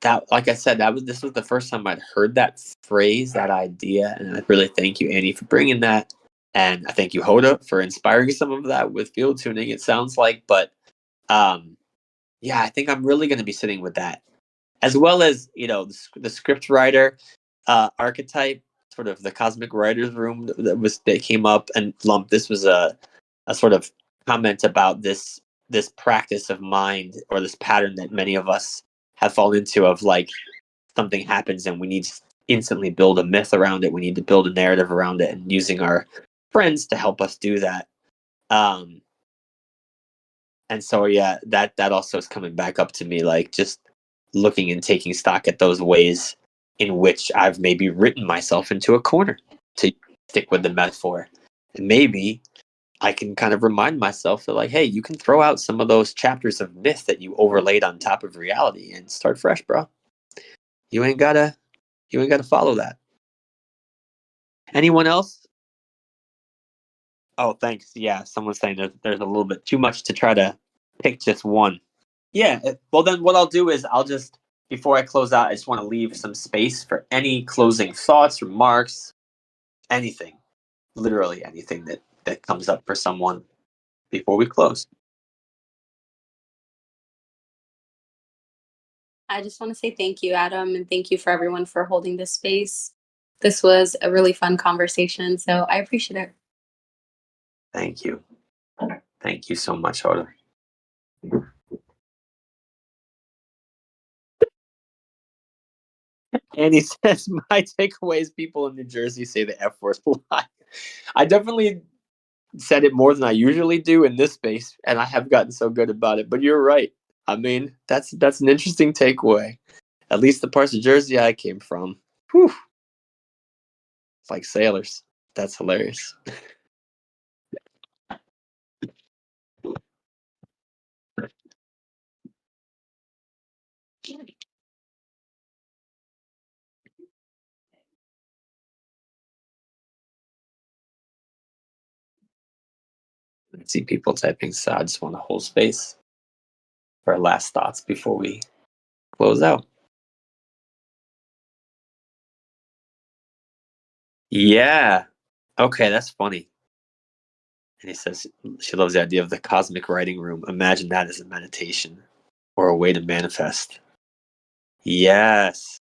S1: That, like I said, this was the first time I'd heard that phrase, that idea, and I really thank you, Annie, for bringing that, and I thank you, Hoda, for inspiring some of that with field tuning. It sounds like, but yeah, I think I'm really going to be sitting with that, as well as the script writer archetype, sort of the cosmic writers room that came up. And Lump, this was a sort of comment about this practice of mind, or this pattern that many of us have fallen into, of like something happens and we need to instantly build a myth around it. We need to build a narrative around it, and using our friends to help us do that. And so yeah, that also is coming back up to me, like just looking and taking stock at those ways in which I've maybe written myself into a corner, to stick with the metaphor. And maybe I can kind of remind myself that, like, hey, you can throw out some of those chapters of myth that you overlaid on top of reality and start fresh, bro. You ain't gotta follow that. Anyone else? Oh, thanks. Yeah, someone's saying there's a little bit too much to try to pick just one. Yeah, well then what I'll do is I'll just, before I close out, I just want to leave some space for any closing thoughts, remarks, anything, literally anything that comes up for someone before we close.
S2: I just want to say thank you, Adam, and thank you for everyone for holding this space. This was a really fun conversation, so I appreciate it.
S1: Thank you. Thank you so much, Hoda. And he says, my takeaway is people in New Jersey say the F word a lot. I definitely said it more than I usually do in this space, and I have gotten so good about it. But you're right. I mean, that's an interesting takeaway. At least the parts of Jersey I came from. Whew. It's like sailors. That's hilarious. I see people typing, so I just want to hold space for our last thoughts before we close out. Yeah. Okay, that's funny. And he says she loves the idea of the cosmic writing room. Imagine that as a meditation or a way to manifest. Yes.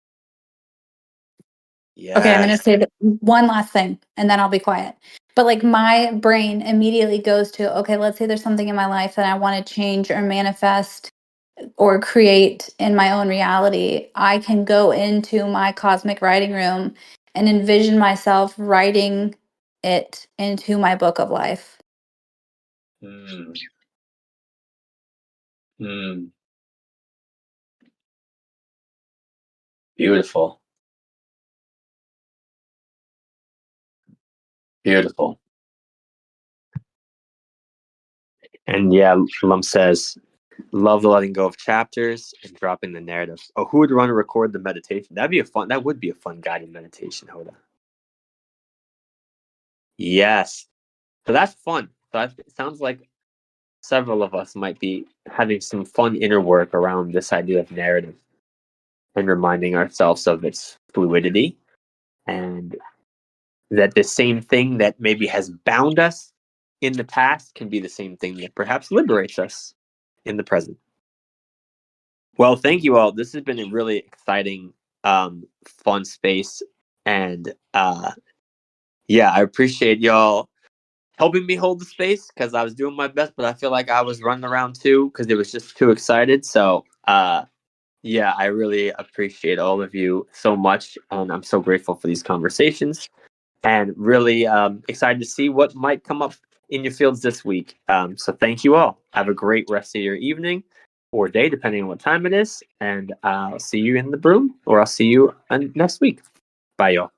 S1: Yes.
S3: Okay, I'm going to say one last thing and then I'll be quiet. But like my brain immediately goes to, okay, let's say there's something in my life that I want to change or manifest or create in my own reality. I can go into my cosmic writing room and envision myself writing it into my book of life.
S1: Mm. Mm. Beautiful. Beautiful. And yeah, Lum says, love the letting go of chapters and dropping the narrative. Oh, who would want to record the meditation? That would be a fun guided meditation, Hoda. Yes. So that's fun. So it sounds like several of us might be having some fun inner work around this idea of narrative and reminding ourselves of its fluidity, and that the same thing that maybe has bound us in the past can be the same thing that perhaps liberates us in the present. Well, thank you all. This has been a really exciting, fun space. And yeah, I appreciate y'all helping me hold the space because I was doing my best, but I feel like I was running around too because it was just too excited. So yeah, I really appreciate all of you so much. And I'm so grateful for these conversations and really excited to see what might come up in your fields this week. So thank you all. Have a great rest of your evening or day, depending on what time it is. And I'll see you in the broom, or I'll see you next week. Bye, y'all.